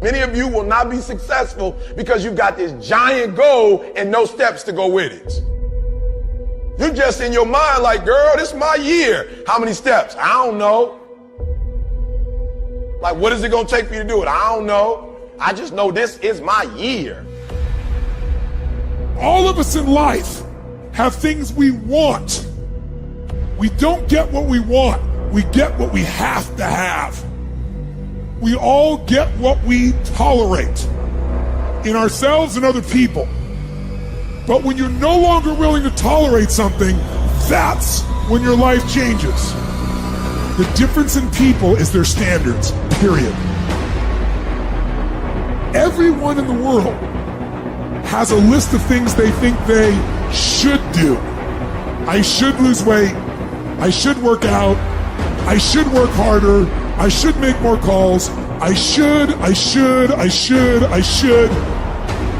Many of you will not be successful because you've got this giant goal and no steps to go with it. You're just in your mind like, girl, this is my year. How many steps? I don't know. Like, what is it going to take for you to do it? I don't know. I just know this is my year. All of us in life have things we want. We don't get what we want. We get what we have to have. We all get what we tolerate in ourselves and other people. But when you're no longer willing to tolerate something, that's when your life changes. The difference in people is their standards, period. Everyone in the world has a list of things they think they should do. I should lose weight. I should work out. I should work harder. I should make more calls. I should.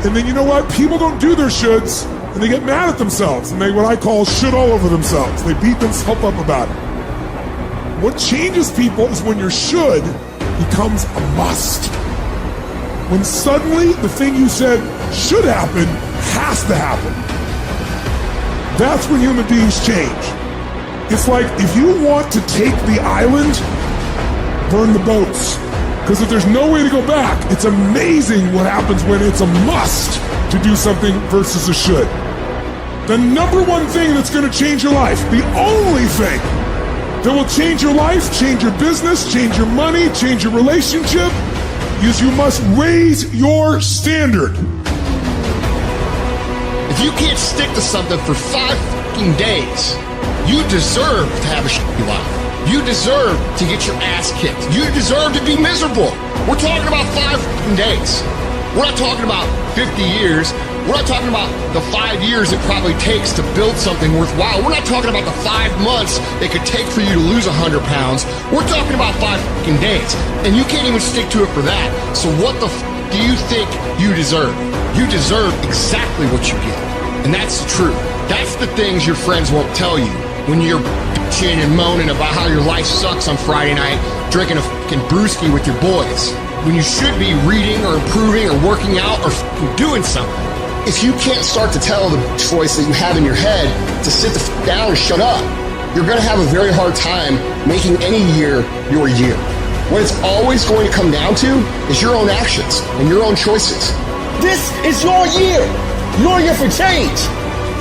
And then you know what? People don't do their shoulds and they get mad at themselves and they what I call should all over themselves. They beat themselves up about it. What changes people is when your should becomes a must. When suddenly the thing you said should happen has to happen. That's when human beings change. It's like if you want to take the island, burn the boats. Because if there's no way to go back, it's amazing what happens when it's a must to do something versus a should. The number one thing that's going to change your life, the only thing that will change your life, change your business, change your money, change your relationship, is you must raise your standard. If you can't stick to something for 5 fucking days, you deserve to have a shitty life. You deserve to get your ass kicked. You deserve to be miserable. We're talking about 5 fucking days. We're not talking about 50 years. We're not talking about the 5 years it probably takes to build something worthwhile. We're not talking about the 5 months it could take for you to lose 100 pounds. We're talking about 5 fucking days. And you can't even stick to it for that. So what the do you think you deserve? You deserve exactly what you get. And that's the truth. That's the things your friends won't tell you when you're bitching and moaning about how your life sucks on Friday night, drinking a fucking brewski with your boys, when you should be reading or improving or working out or fucking doing something. If you can't start to tell the voice that you have in your head to sit the fuck down and shut up, you're gonna have a very hard time making any year your year. What it's always going to come down to is your own actions and your own choices. This is your year. Your year for change.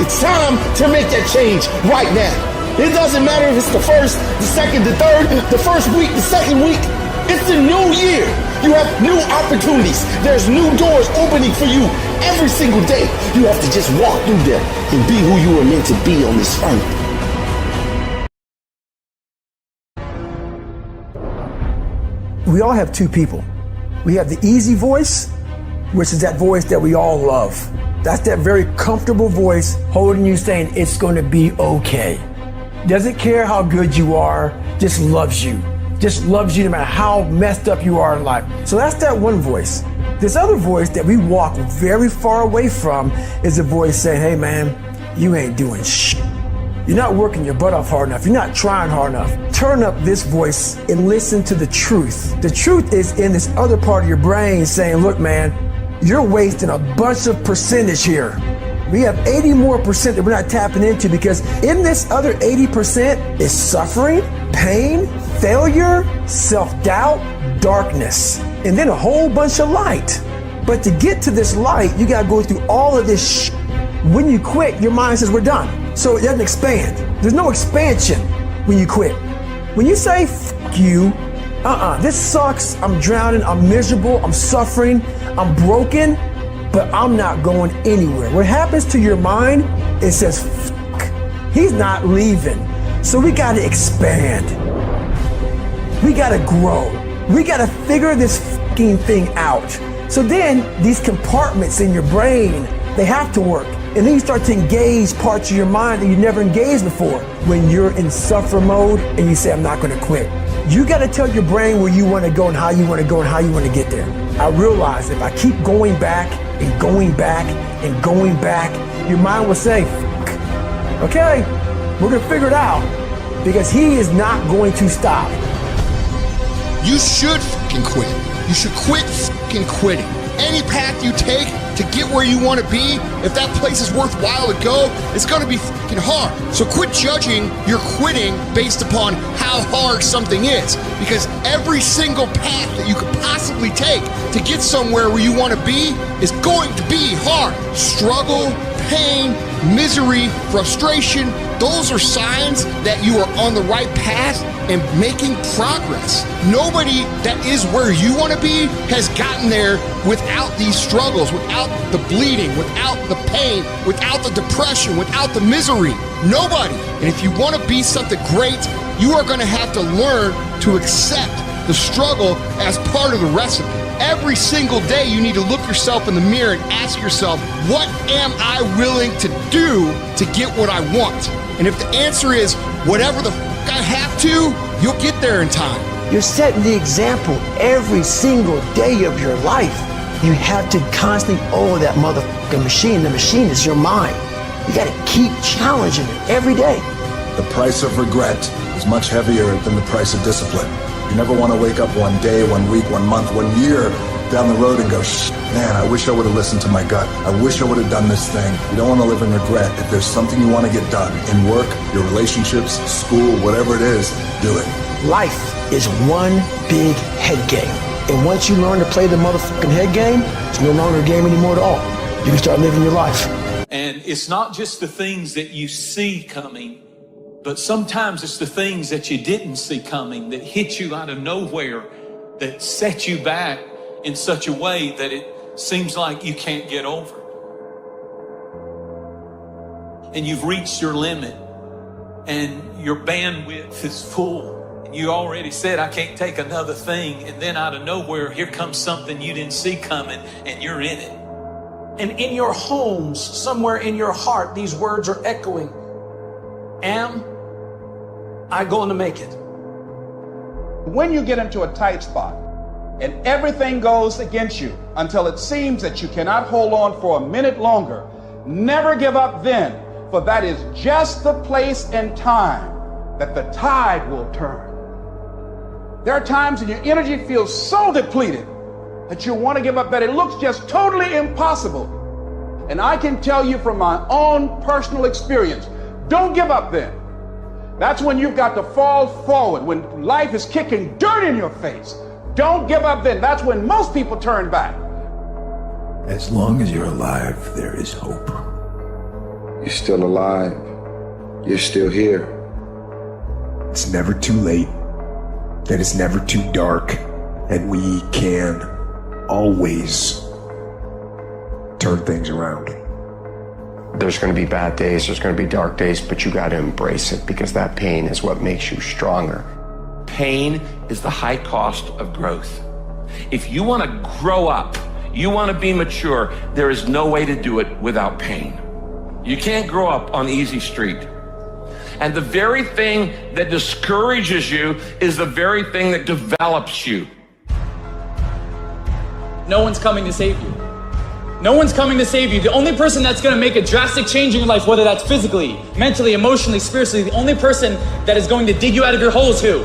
It's time to make that change right now. It doesn't matter if it's the first, the second, the third, the first week, the second week. It's the new year. You have new opportunities. There's new doors opening for you every single day. You have to just walk through them and be who you were meant to be on this earth. We all have two people. We have the easy voice, which is that voice that we all love. That's that very comfortable voice holding you saying it's going to be okay. Doesn't care how good you are, just loves you. Just loves you no matter how messed up you are in life. So that's that one voice. This other voice that we walk very far away from is a voice saying, hey man, you ain't doing shit. You're not working your butt off hard enough. You're not trying hard enough. Turn up this voice and listen to the truth. The truth is in this other part of your brain saying, look man, you're wasting a bunch of percentage here. We have 80 more percent that we're not tapping into because in this other 80% is suffering, pain, failure, self-doubt, darkness, and then a whole bunch of light. But to get to this light, you gotta go through all of this shit. When you quit, your mind says we're done. So it doesn't expand. There's no expansion when you quit. When you say, fuck you, this sucks, I'm drowning, I'm miserable, I'm suffering, I'm broken, but I'm not going anywhere. What happens to your mind, it says, fuck, he's not leaving. So we gotta expand. We gotta grow. We gotta figure this fucking thing out. So then these compartments in your brain, they have to work. And then you start to engage parts of your mind that you never engaged before. When you're in suffer mode and you say, I'm not gonna quit. You gotta tell your brain where you wanna go and how you wanna go and how you wanna get there. I realize if I keep going back and going back and going back, your mind will say, fuck, okay, we're gonna figure it out because he is not going to stop. You should fucking quit. you should quit fucking quitting. Any path you take to get where you want to be, if that place is worthwhile to go, it's going to be fucking hard. So quit judging your quitting based upon how hard something is, because every single path that you could possibly take to get somewhere where you want to be is going to be hard. Struggle, pain, misery, frustration, those are signs that you are on the right path and making progress. Nobody that is where you want to be has gotten there without these struggles, without the bleeding, without the pain, without the depression, without the misery. Nobody. And if you want to be something great, you are going to have to learn to accept the struggle as part of the recipe. Every single day you need to look yourself in the mirror and ask yourself, what am I willing to do to get what I want? And if the answer is whatever the I have to, you'll get there in time. You're setting the example every single day of your life. You have to constantly owe that motherfucking machine. The machine is your mind. You got to keep challenging it every day. The price of regret is much heavier than the price of discipline. You never want to wake up one day, 1 week, 1 month, 1 year down the road and go, man, I wish I would have listened to my gut. I wish I would have done this thing. You don't want to live in regret. If there's something you want to get done in work, your relationships, school, whatever it is, do it. Life is one big head game. And once you learn to play the motherfucking head game, it's no longer a game anymore at all. You can start living your life. And it's not just the things that you see coming, but sometimes it's the things that you didn't see coming that hit you out of nowhere, that set you back in such a way that it seems like you can't get over. And you've reached your limit and your bandwidth is full. And you already said, I can't take another thing. And then out of nowhere, here comes something you didn't see coming and you're in it. And in your homes, somewhere in your heart, these words are echoing. Am I going to make it? When you get into a tight spot and everything goes against you until it seems that you cannot hold on for a minute longer, never give up then, for that is just the place and time that the tide will turn. There are times when your energy feels so depleted that you want to give up, that it looks just totally impossible. And I can tell you from my own personal experience, don't give up then. That's when you've got to fall forward, when life is kicking dirt in your face. Don't give up then. That's when most people turn back. As long as you're alive, there is hope. You're still alive. You're still here. It's never too late, and it's never too dark, and we can always turn things around. There's going to be bad days, there's going to be dark days, but you got to embrace it, because that pain is what makes you stronger. Pain is the high cost of growth. If you want to grow up, you want to be mature, there is no way to do it without pain. You can't grow up on easy street. And the very thing that discourages you is the very thing that develops you. No one's coming to save you. No one's coming to save you. The only person that's going to make a drastic change in your life, whether that's physically, mentally, emotionally, spiritually, the only person that is going to dig you out of your hole is who?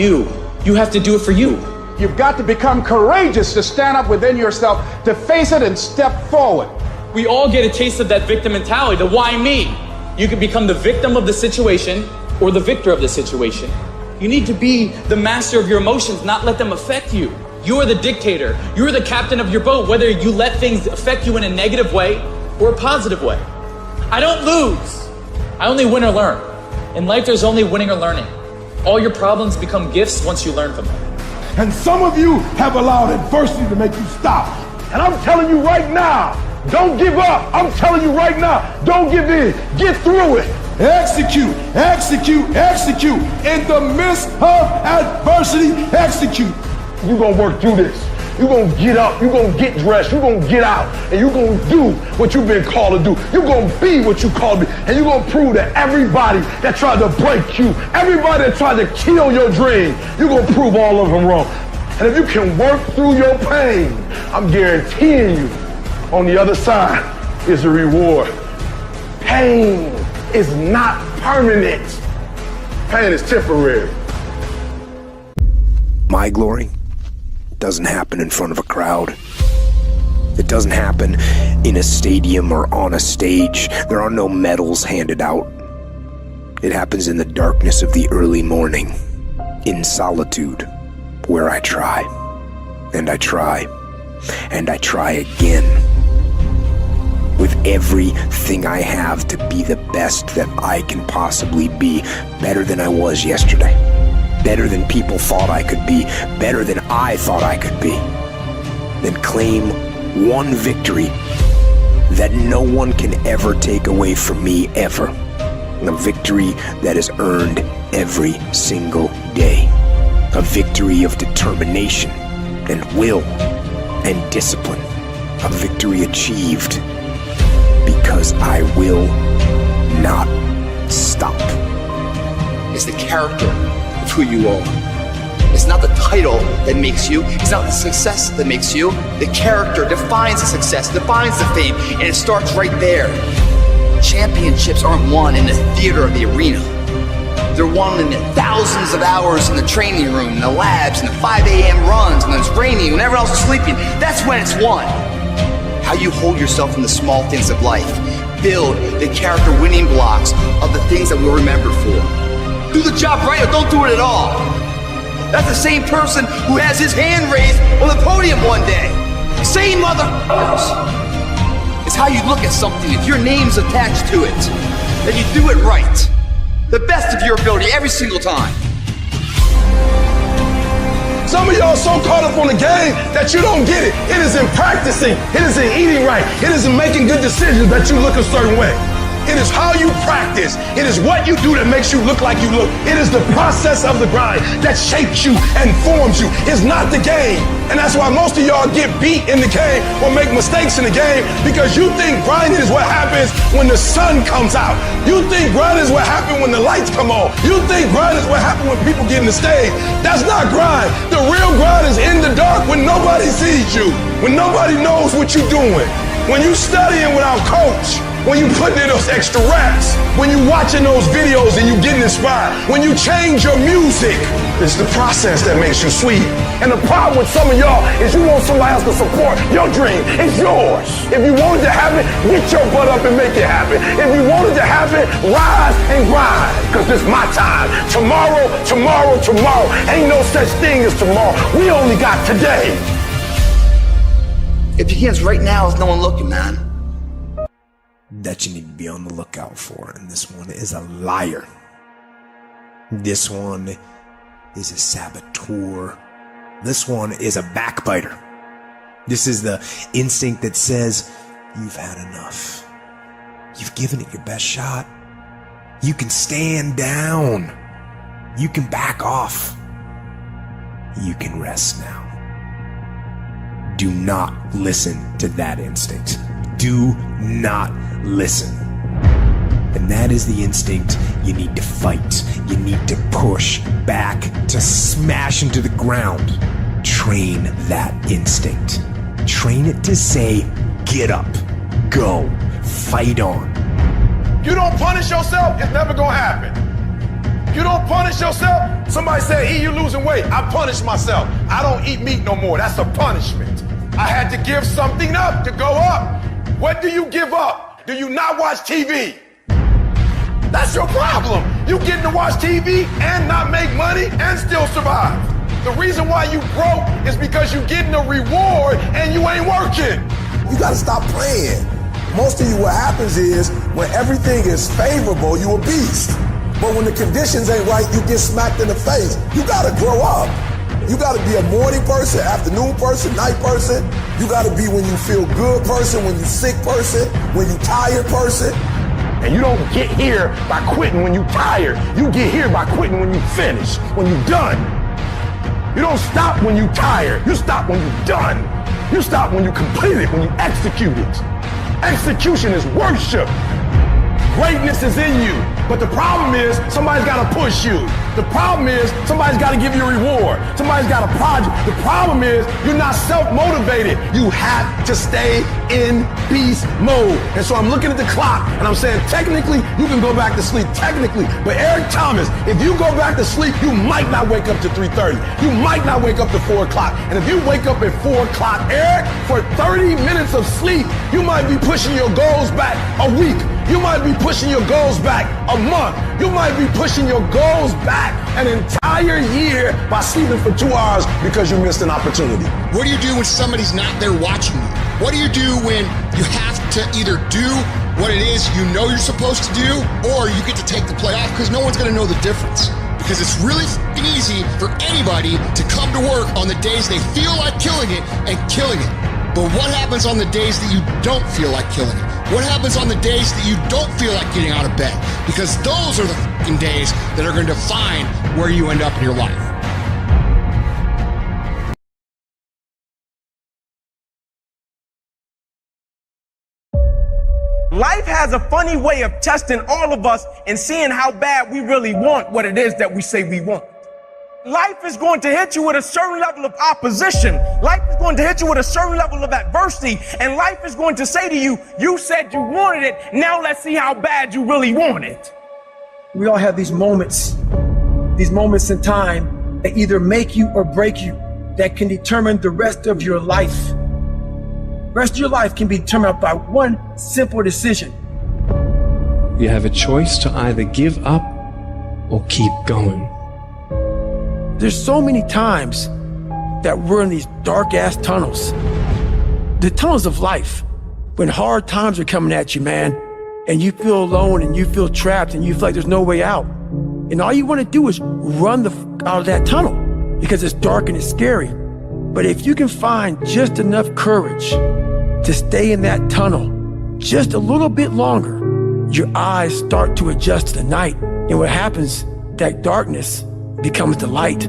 You. You have to do it for you. You've got to become courageous to stand up within yourself, to face it and step forward. We all get a taste of that victim mentality, the why me? You can become the victim of the situation or the victor of the situation. You need to be the master of your emotions, not let them affect you. You are the dictator. You are the captain of your boat, whether you let things affect you in a negative way or a positive way. I don't lose. I only win or learn. In life, there's only winning or learning. All your problems become gifts once you learn from them. And some of you have allowed adversity to make you stop. And I'm telling you right now, don't give up. I'm telling you right now, don't give in. Get through it. Execute, execute, execute. In the midst of adversity, execute. You're going to work through this. You're going to get up. You're going to get dressed. You're going to get out. And you're going to do what you've been called to do. You're going to be what you called to be. And you're going to prove that everybody that tried to break you, everybody that tried to kill your dream, you're going to prove all of them wrong. And if you can work through your pain, I'm guaranteeing you, on the other side is a reward. Pain is not permanent. Pain is temporary. My glory doesn't happen in front of a crowd. It doesn't happen in a stadium or on a stage. There are no medals handed out. It happens in the darkness of the early morning, in solitude, where I try, and I try, and I try again, with everything I have to be the best that I can possibly be, better than I was yesterday, better than people thought I could be, better than I thought I could be. Then claim one victory that no one can ever take away from me, ever. A victory that is earned every single day. A victory of determination and will and discipline. A victory achieved because I will not stop. It's the character of who you are. It's not the title that makes you. It's not the success that makes you. The character defines the success, defines the fame, and it starts right there. Championships aren't won in the theater or the arena. They're won in the thousands of hours in the training room, in the labs, in the 5 a.m. runs, when it's raining, when everyone else is sleeping. That's when it's won. How you hold yourself in the small things of life. Build the character winning blocks of the things that we're remembered for. Do the job right or don't do it at all. That's the same person who has his hand raised on the podium one day. Same motherfuckers. It's how you look at something. If your name's attached to it, that you do it right. The best of your ability every single time. Some of y'all so caught up on the game that you don't get it. It is in practicing. It is in eating right. It is in making good decisions that you look a certain way. It is how you practice. It is what you do that makes you look like you look. It is the process of the grind that shapes you and forms you. It's not the game. And that's why most of y'all get beat in the game or make mistakes in the game, because you think grinding is what happens when the sun comes out. You think grinding is what happens when the lights come on. You think grinding is what happens when people get in the stage. That's not grind. The real grind is in the dark when nobody sees you, when nobody knows what you're doing, when you studying without coach, when you putting in those extra reps, when you watching those videos and you getting inspired, when you change your music. It's the process that makes you sweet. And the problem with some of y'all is you want somebody else to support your dream. It's yours. If you want it to happen, get your butt up and make it happen. If you want it to happen, rise and grind, because this is my time. Tomorrow, tomorrow, tomorrow. Ain't no such thing as tomorrow. We only got today. It begins right now with no one looking, man. That you need to be on the lookout for. And this one is a liar. This one is a saboteur. This one is a backbiter. This is the instinct that says, you've had enough. You've given it your best shot. You can stand down. You can back off. You can rest now. Do not listen to that instinct. Do not listen. And that is the instinct you need to fight. You need to push back, to smash into the ground. Train that instinct. Train it to say, get up, go, fight on. You don't punish yourself, it's never gonna happen. You don't punish yourself. Somebody said, E, you losing weight. I punish myself. I don't eat meat no more. That's a punishment. I had to give something up to go up. What do you give up? Do you not watch TV? That's your problem. You getting to watch TV and not make money and still survive. The reason why you broke is because you getting a reward and you ain't working. You gotta stop playing. Most of you, what happens is when everything is favorable, you a beast. But when the conditions ain't right, you get smacked in the face. You gotta grow up. You gotta be a morning person, afternoon person, night person. You gotta be when you feel good person, when you sick person, when you tired person. And you don't get here by quitting when you're tired. You get here by quitting when you finish, when you're done. You don't stop when you're tired. You stop when you're done. You stop when you complete it, when you execute it. Execution is worship. Greatness is in you. But the problem is somebody's got to push you. The problem is somebody's got to give you a reward. Somebody's got a project. The problem is you're not self-motivated. You have to stay in beast mode. And so I'm looking at the clock and I'm saying, technically, you can go back to sleep. Technically. But Eric Thomas, if you go back to sleep, you might not wake up to 3:30. You might not wake up to 4 o'clock. And if you wake up at 4 o'clock, Eric, for 30 minutes of sleep, you might be pushing your goals back a week. You might be pushing your goals back a month. You might be pushing your goals back an entire year by sleeping for 2 hours because you missed an opportunity. What do you do when somebody's not there watching you? What do you do when you have to either do what it is you know you're supposed to do, or you get to take the play off because no one's going to know the difference? Because it's really easy for anybody to come to work on the days they feel like killing it and killing it. But what happens on the days that you don't feel like killing it? What happens on the days that you don't feel like getting out of bed? Because those are the days that are going to define where you end up in your life. Life has a funny way of testing all of us and seeing how bad we really want what it is that we say we want. Life is going to hit you with a certain level of opposition. Life is going to hit you with a certain level of adversity. And life is going to say to you, you said you wanted it, now let's see how bad you really want it. We all have these moments in time that either make you or break you, that can determine the rest of your life. The rest of your life can be determined by one simple decision. You have a choice to either give up or keep going. There's so many times that we're in these dark-ass tunnels. The tunnels of life, when hard times are coming at you, man, and you feel alone and you feel trapped and you feel like there's no way out. And all you want to do is run out of that tunnel because it's dark and it's scary. But if you can find just enough courage to stay in that tunnel just a little bit longer, your eyes start to adjust to the night. And what happens, that darkness becomes the light.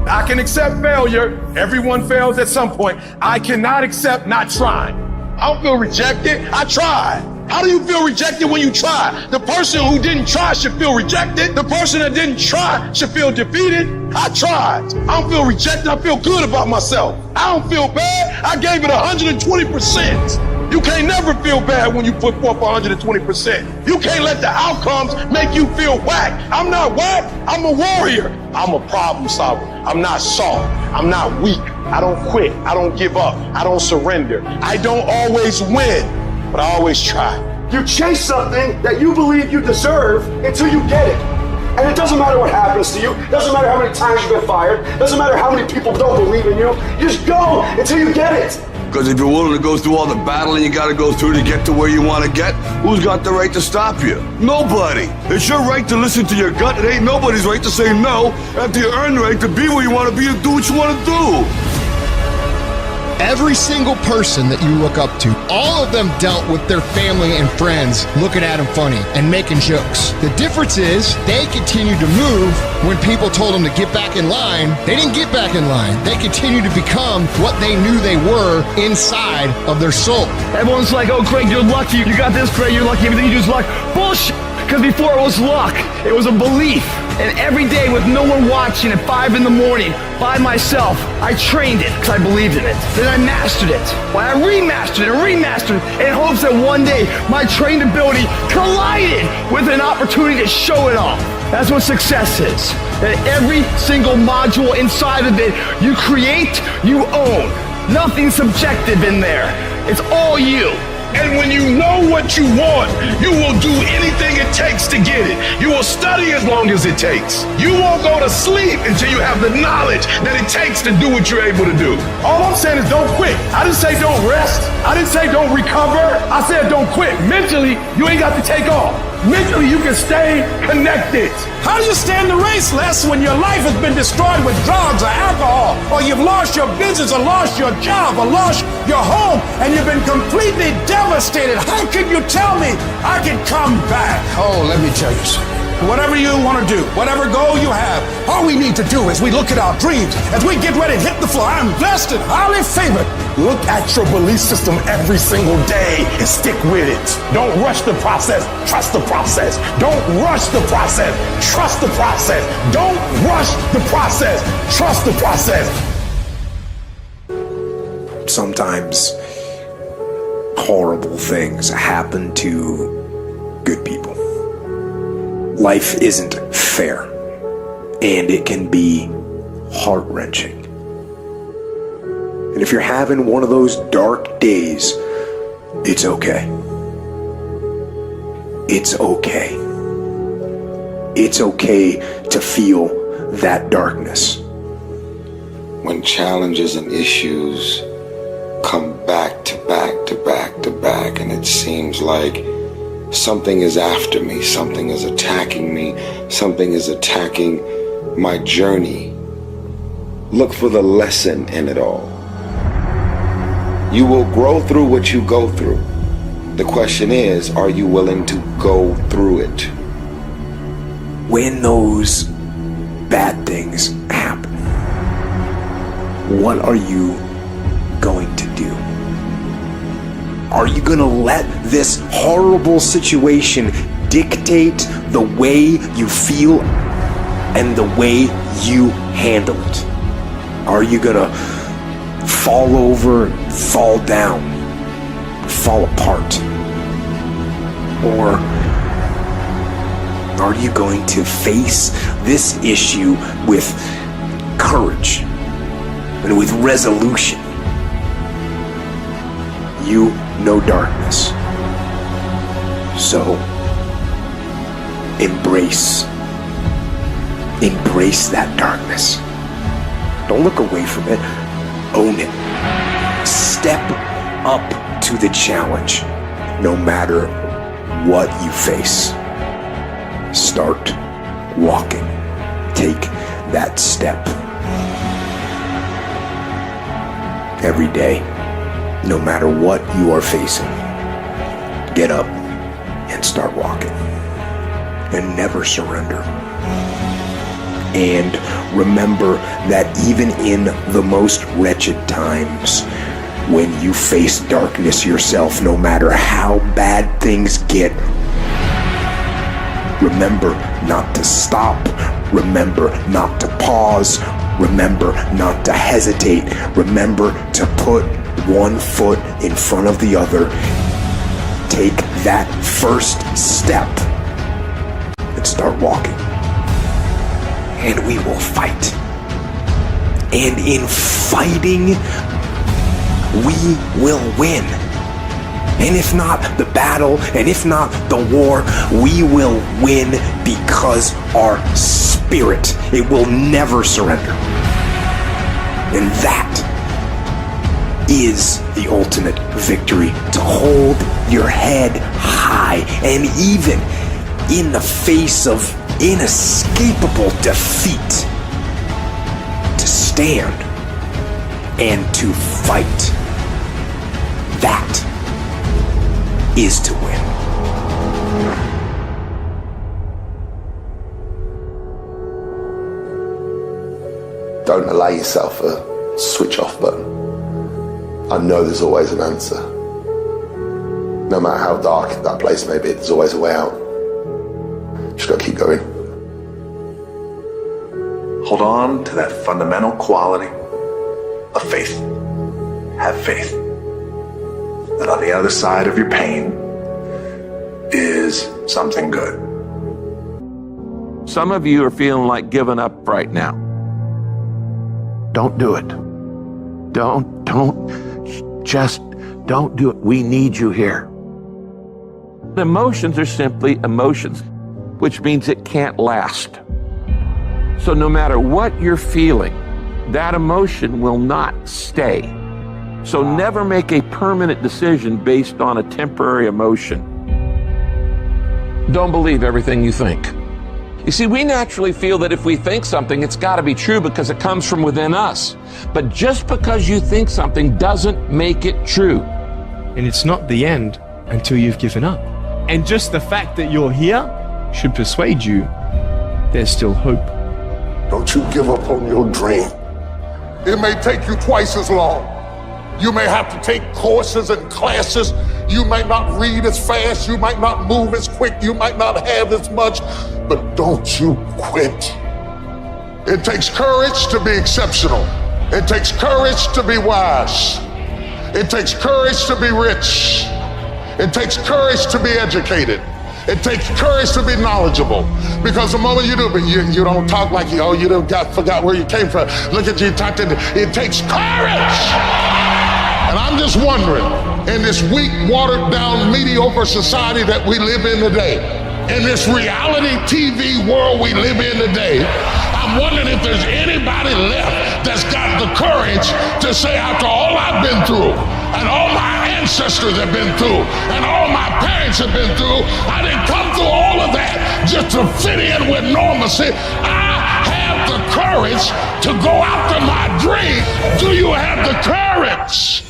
I can accept failure. Everyone fails at some point. I cannot accept not trying. I don't feel rejected. I tried. How do you feel rejected when you try? The person who didn't try should feel rejected. The person that didn't try should feel defeated. I tried. I don't feel rejected. I feel good about myself. I don't feel bad. I gave it 120%. You can't never feel bad when you put forth 120%. You can't let the outcomes make you feel whack. I'm not whack. I'm a warrior. I'm a problem solver. I'm not soft. I'm not weak. I don't quit. I don't give up. I don't surrender. I don't always win, but I always try. You chase something that you believe you deserve until you get it. And it doesn't matter what happens to you. It doesn't matter how many times you've been fired. It doesn't matter how many people don't believe in you. You just go until you get it. Because if you're willing to go through all the battling you got to go through to get to where you want to get, who's got the right to stop you? Nobody. It's your right to listen to your gut. It ain't nobody's right to say no after you earn the right to be where you want to be and do what you want to do. Every single person that you look up to, all of them dealt with their family and friends looking at them funny and making jokes. The difference is they continued to move when people told them to get back in line. They didn't get back in line. They continued to become what they knew they were inside of their soul. Everyone's like, oh, Craig, you're lucky. You got this, Craig. You're lucky. Everything you do is luck. Bullshit. Because before it was luck, it was a belief. And every day with no one watching at 5 in the morning, by myself, I trained it because I believed in it. Then I mastered it. Well, I remastered it in hopes that one day my trained ability collided with an opportunity to show it off. That's what success is. That every single module inside of it, you create, you own. Nothing subjective in there. It's all you. And when you know what you want, you will do anything it takes to get it. You will study as long as it takes. You won't go to sleep until you have the knowledge that it takes to do what you're able to do. All I'm saying is don't quit. I didn't say don't rest. I didn't say don't recover. I said don't quit. Mentally, you ain't got to take off. Mentally, you can stay connected. How do you stand the race, Les, when your life has been destroyed with drugs or alcohol, or you've lost your business or lost your job or lost your home, and you've been completely devastated? How can you tell me I can come back? Oh, let me tell you something. Whatever you want to do, whatever goal you have, all we need to do is we look at our dreams. As we get ready to hit the floor, I'm blessed and highly favored. Look at your belief system every single day and stick with it. Don't rush the process. Trust the process. Don't rush the process. Trust the process. Don't rush the process. Trust the process. Sometimes horrible things happen to good people. Life isn't fair, and it can be heart-wrenching. And if you're having one of those dark days, it's okay. It's okay. It's okay to feel that darkness. When challenges and issues come back to back to back to back, and it seems like something is after me, something is attacking me, something is attacking my journey, look for the lesson in it all. You will grow through what you go through. The question is, are you willing to go through it? When those bad things happen, what are you going to do? Are you going to let this horrible situation dictate the way you feel and the way you handle it? Are you going to fall over, fall down, fall apart? Or are you going to face this issue with courage and with resolution? You know darkness, so embrace that darkness. Don't look away from it. Own it. Step up to the challenge, no matter what you face. Start walking. Take that step. Every day, no matter what you are facing, get up and start walking. And never surrender. And remember that even in the most wretched times, when you face darkness yourself, no matter how bad things get, remember not to stop. Remember not to pause. Remember not to hesitate. Remember to put one foot in front of the other. Take that first step and start walking. And we will fight. And in fighting, we will win. And if not the battle, and if not the war, we will win because our spirit, it will never surrender. And that is the ultimate victory. To hold your head high, and even in the face of inescapable defeat, to stand and to fight. That is to win. Don't allow yourself a switch off button. I know there's always an answer. No matter how dark that place may be, there's always a way out. Just gotta keep going. Hold on to that fundamental quality of faith. Have faith that on the other side of your pain is something good. Some of you are feeling like giving up right now. Don't do it. Just don't do it. We need you here. Emotions are simply emotions, which means it can't last. So no matter what you're feeling, that emotion will not stay. So never make a permanent decision based on a temporary emotion. Don't believe everything you think. You see, we naturally feel that if we think something, it's got to be true because it comes from within us. But just because you think something doesn't make it true. And it's not the end until you've given up. And just the fact that you're here should persuade you, there's still hope. Don't you give up on your dream. It may take you twice as long. You may have to take courses and classes. You might not read as fast. You might not move as quick. You might not have as much, but don't you quit. It takes courage to be exceptional. It takes courage to be wise. It takes courage to be rich. It takes courage to be educated. It takes courage to be knowledgeable, because the moment you do, but you don't talk like you forgot where you came from. Look at you talking. It takes courage. And I'm just wondering, in this weak, watered down, mediocre society that we live in today, in this reality TV world we live in today, I'm wondering if there's anybody left that's got the courage to say, after all I've been through, and all my ancestors have been through, and all my parents have been through, I didn't come through all of that just to fit in with normalcy. I have the courage to go after my dream. Do you have the courage?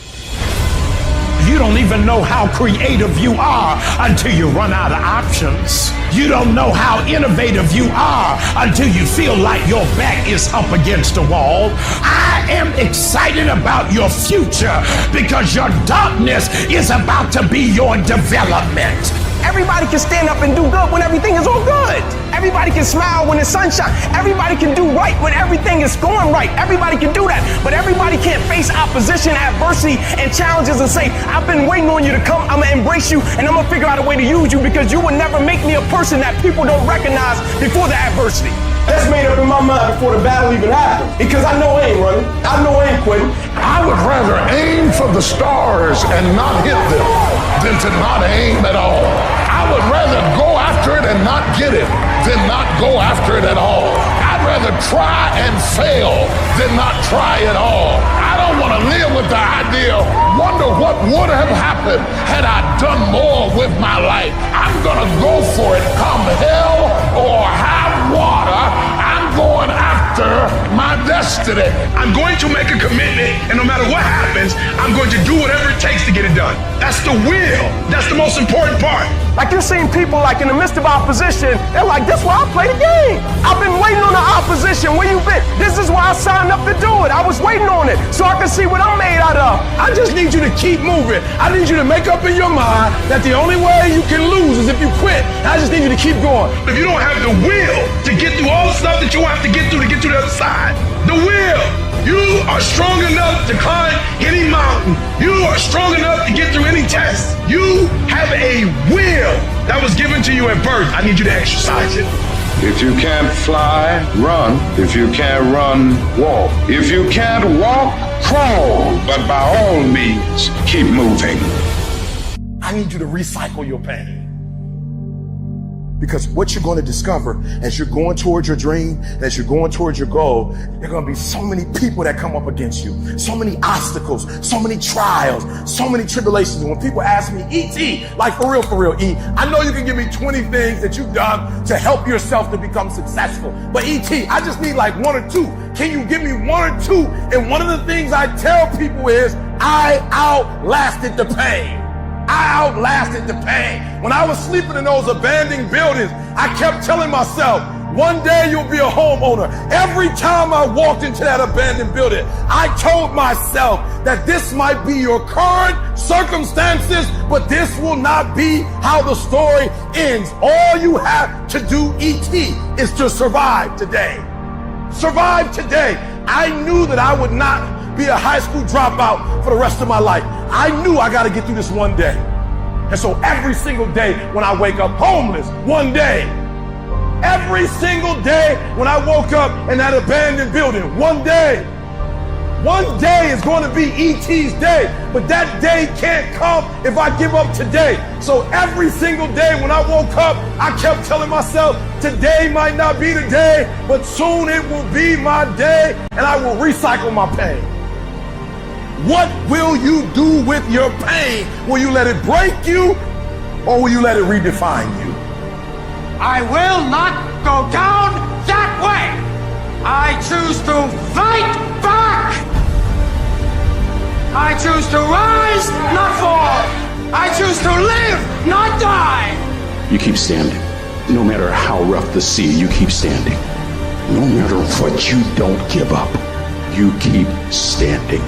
You don't even know how creative you are until you run out of options. You don't know how innovative you are until you feel like your back is up against a wall. I am excited about your future because your darkness is about to be your development. Everybody can stand up and do good when everything is all good. Everybody can smile when the sun shines. Everybody can do right when everything is going right. Everybody can do that. But everybody can't face opposition, adversity, and challenges and say, I've been waiting on you to come. I'm going to embrace you, and I'm going to figure out a way to use you, because you will never make me a person that people don't recognize before the adversity. That's made up in my mind before the battle even happened. Because I know I ain't running. I know I ain't quitting. I would rather aim for the stars and not hit them than to not aim at all. I would rather go after it and not get it than not go after it at all. I'd rather try and fail than not try at all. I don't want to live with the idea, wonder what would have happened had I done more with my life. I'm going to go for it, come hell or high water. I'm going after my destiny. I'm going to make a commitment, and no matter what happens, I'm going to do whatever it takes to get it done. That's the will. That's the most important part. Like, you're seeing people, like, in the midst of opposition, they're like, that's why I play the game. I've been waiting on the opposition. Where you been? This is why I signed up to do it. I was waiting on it so I can see what I'm made out of. I just need you to keep moving. I need you to make up in your mind that the only way you can lose is if you quit. I just need you to keep going. If you don't have the will to get through all the stuff that you have to get through to get to the other side, the will, you are strong enough to climb any mountain. You are strong enough to get through any test. You have a will that was given to you at birth. I need you to exercise it. If you can't fly, run. If you can't run, walk. If you can't walk, crawl. But by all means, keep moving. I need you to recycle your pain. Because what you're going to discover as you're going towards your dream, as you're going towards your goal, there are going to be so many people that come up against you, so many obstacles, so many trials, so many tribulations. When people ask me, E.T., like for real, E, I know you can give me 20 things that you've done to help yourself to become successful. But E.T., I just need like one or two. Can you give me one or two? And one of the things I tell people is, I outlasted the pain. I outlasted the pain. When I was sleeping in those abandoned buildings, I kept telling myself, one day you'll be a homeowner. Every time I walked into that abandoned building, I told myself that this might be your current circumstances, but this will not be how the story ends. All you have to do, E.T., is to survive today. Survive today. I knew that I would not be a high school dropout for the rest of my life. I knew I got to get through this one day. And so every single day when I wake up homeless, one day, every single day when I woke up in that abandoned building, one day is going to be E.T.'s day, but that day can't come if I give up today. So every single day when I woke up, I kept telling myself, today might not be the day, but soon it will be my day, and I will recycle my pain. What will you do with your pain? Will you let it break you, or will you let it redefine you? I will not go down that way. I choose to fight back. I choose to rise, not fall. I choose to live, not die. You keep standing. No matter how rough the sea, you keep standing. No matter what, you don't give up. You keep standing.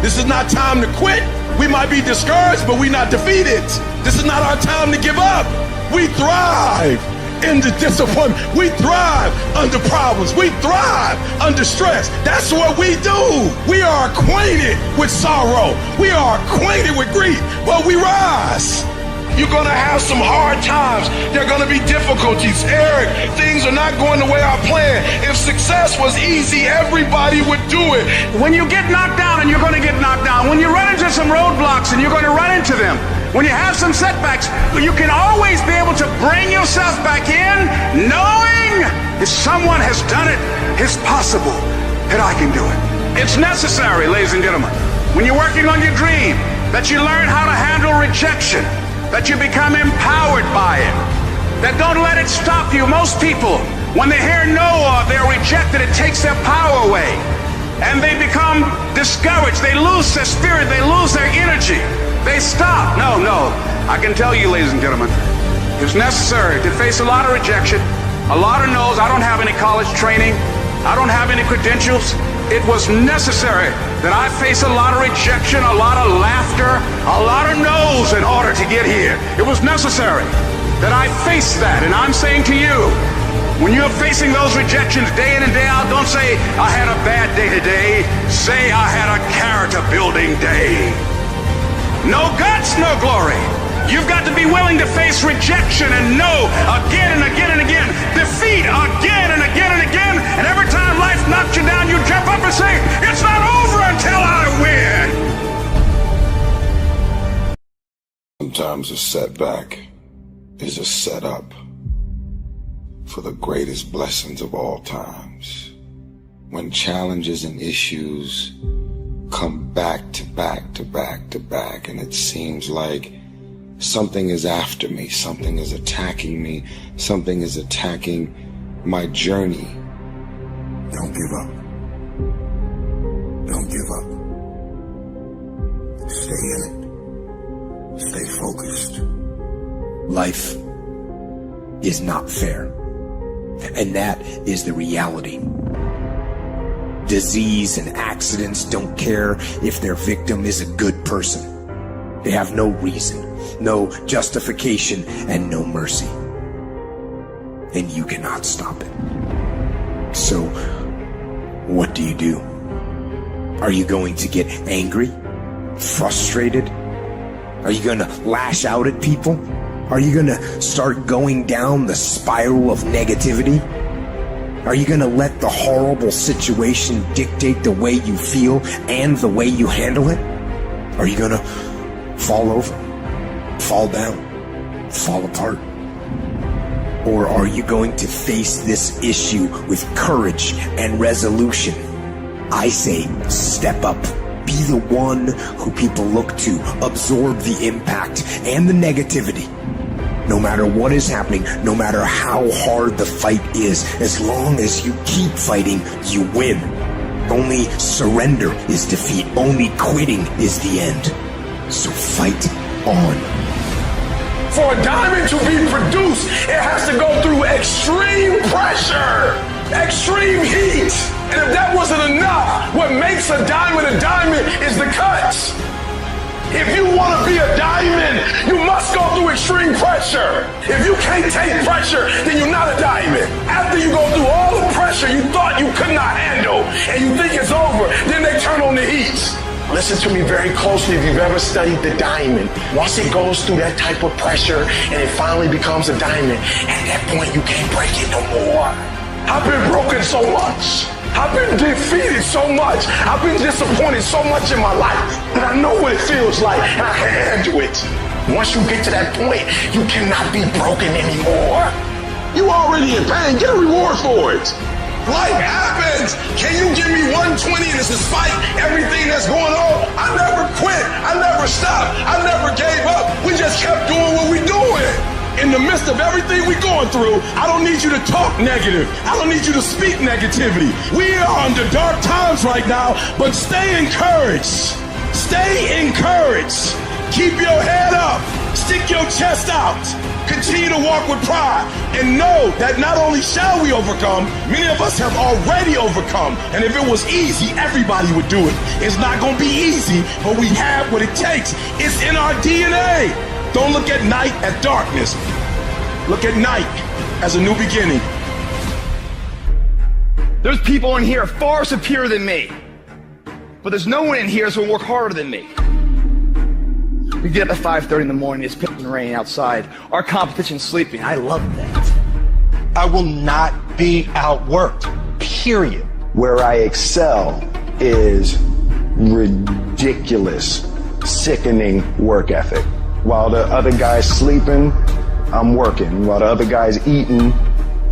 This is not time to quit. We might be discouraged, but we're not defeated. This is not our time to give up. We thrive in the disappointment. We thrive under problems. We thrive under stress. That's what we do. We are acquainted with sorrow. We are acquainted with grief, but we rise. You're gonna have some hard times. There are gonna be difficulties. Eric, things are not going the way I planned. If success was easy, everybody would do it. When you get knocked down, and you're going to get knocked down, when you run into some roadblocks, and you're going to run into them, when you have some setbacks, you can always be able to bring yourself back in, knowing if someone has done it, it's possible that I can do it. It's necessary, ladies and gentlemen, when you're working on your dream, that you learn how to handle rejection, that you become empowered by it, that don't let it stop you. Most people, when they hear no or they're rejected, it takes their power away, and they become discouraged. They lose their spirit. They lose their energy. They stop. No. I can tell you, ladies and gentlemen, it's necessary to face a lot of rejection, a lot of no's. I don't have any college training. I don't have any credentials. It was necessary that I face a lot of rejection, a lot of laughter, a lot of no's in order to get here. It was necessary that I face that. And I'm saying to you, when you're facing those rejections day in and day out, don't say, I had a bad day today. Say, I had a character building day. No guts, no glory. You've got to be willing to face rejection and no again and again and again. Defeat again and again and again. And every time life knocks you down, you jump up and say, it's not over until I win. Sometimes a setback is a setup for the greatest blessings of all times. When challenges and issues come back to back to back to back, and it seems like something is after me, something is attacking me, something is attacking my journey. Don't give up. Don't give up. Stay in it. Stay focused. Life is not fair, and that is the reality. Disease and accidents don't care if their victim is a good person. They have no reason, no justification, and no mercy. And you cannot stop it. So, what do you do? Are you going to get angry? Frustrated? Are you going to lash out at people? Are you going to start going down the spiral of negativity? Are you going to let the horrible situation dictate the way you feel and the way you handle it? Are you going to fall over, fall down, fall apart? Or are you going to face this issue with courage and resolution? I say, step up. Be the one who people look to. Absorb the impact and the negativity. No matter what is happening, no matter how hard the fight is, as long as you keep fighting, you win. Only surrender is defeat. Only quitting is the end. So fight on. For a diamond to be produced, it has to go through extreme pressure, extreme heat. And if that wasn't enough, what makes a diamond is the cuts. If you want to be a diamond, you must go through extreme pressure. If you can't take pressure, then you're not a diamond. After you go through all the pressure you thought you could not handle, and you think it's over, then they turn on the heat. Listen to me very closely if you've ever studied the diamond. Once it goes through that type of pressure and it finally becomes a diamond, at that point you can't break it no more. I've been broken so much. I've been defeated so much. I've been disappointed so much in my life that I know what it feels like and I can handle it. Once you get to that point, you cannot be broken anymore. You already in pain. Get a reward for it. Life happens. Can you give me 120 and it's despite everything that's going on? I never quit. I never stopped. I never gave up. We just kept doing what we're doing. In the midst of everything we're going through, I don't need you to talk negative. I don't need you to speak negativity. We are under dark times right now, but stay encouraged. Stay encouraged. Keep your head up. Stick your chest out. Continue to walk with pride and know that not only shall we overcome, many of us have already overcome. And if it was easy, everybody would do it. It's not going to be easy, but we have what it takes. It's in our DNA. Don't look at night as darkness. Look at night as a new beginning. There's people in here far superior than me. But there's no one in here that's gonna work harder than me. We get up at 5:30 in the morning, it's pissing rain outside. Our competition's sleeping. I love that. I will not be outworked, period. Where I excel is ridiculous, sickening work ethic. While the other guy's sleeping, I'm working. While the other guy's eating,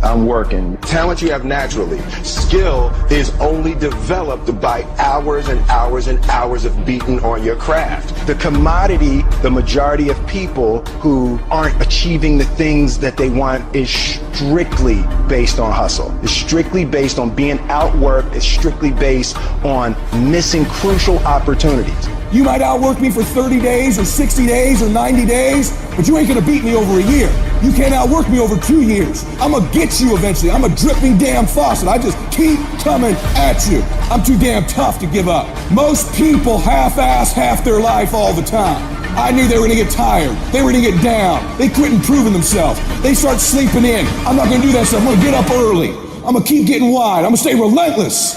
I'm working. Talent you have naturally. Skill is only developed by hours and hours and hours of beating on your craft. The commodity, the majority of people who aren't achieving the things that they want is strictly based on hustle. It's strictly based on being outworked. It's strictly based on missing crucial opportunities. You might outwork me for 30 days or 60 days or 90 days, but you ain't gonna beat me over a year. You can't outwork me over 2 years. I'm gonna get you eventually. I'm a dripping damn faucet. I just keep coming at you. I'm too damn tough to give up. Most people half-ass half their life all the time. I knew they were gonna get tired. They were gonna get down. They quit improving themselves. They start sleeping in. I'm not gonna do that stuff. I'm gonna get up early. I'm gonna keep getting wide. I'm gonna stay relentless.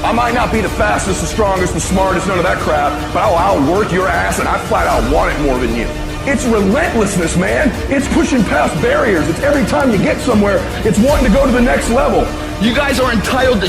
I might not be the fastest, the strongest, the smartest, none of that crap, but I'll outwork your ass and I flat out want it more than you. It's relentlessness, man. It's pushing past barriers. It's every time you get somewhere, it's wanting to go to the next level. You guys are entitled to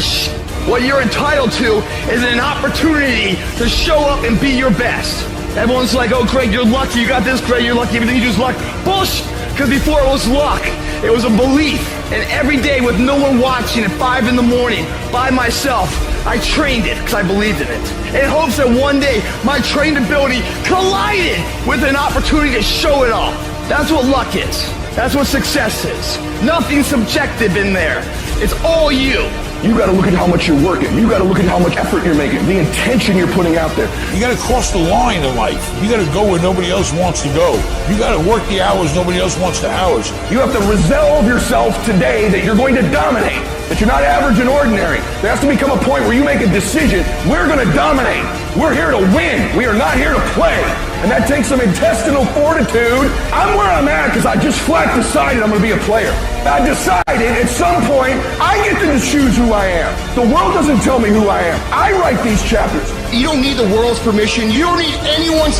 What you're entitled to is an opportunity to show up and be your best. Everyone's like, oh, Craig, you're lucky. You got this, Craig, you're lucky. Everything you do is luck. Bullshit. Because before it was luck, it was a belief. And every day with no one watching at 5 in the morning by myself, I trained it because I believed in it. In hopes that one day my trained ability collided with an opportunity to show it off. That's what luck is. That's what success is. Nothing subjective in there. It's all you. You got to look at how much you're working. You got to look at how much effort you're making, the intention you're putting out there. You got to cross the line in life. You got to go where nobody else wants to go. You got to work the hours nobody else wants the hours. You have to resolve yourself today that you're going to dominate, that you're not average and ordinary. There has to become a point where you make a decision. We're going to dominate. We're here to win. We are not here to play. And that takes some intestinal fortitude. I'm where I'm at because I just flat decided I'm going to be a player. I decided at some point I get to choose who I am. The world doesn't tell me who I am. I write these chapters. You don't need the world's permission. You don't need anyone's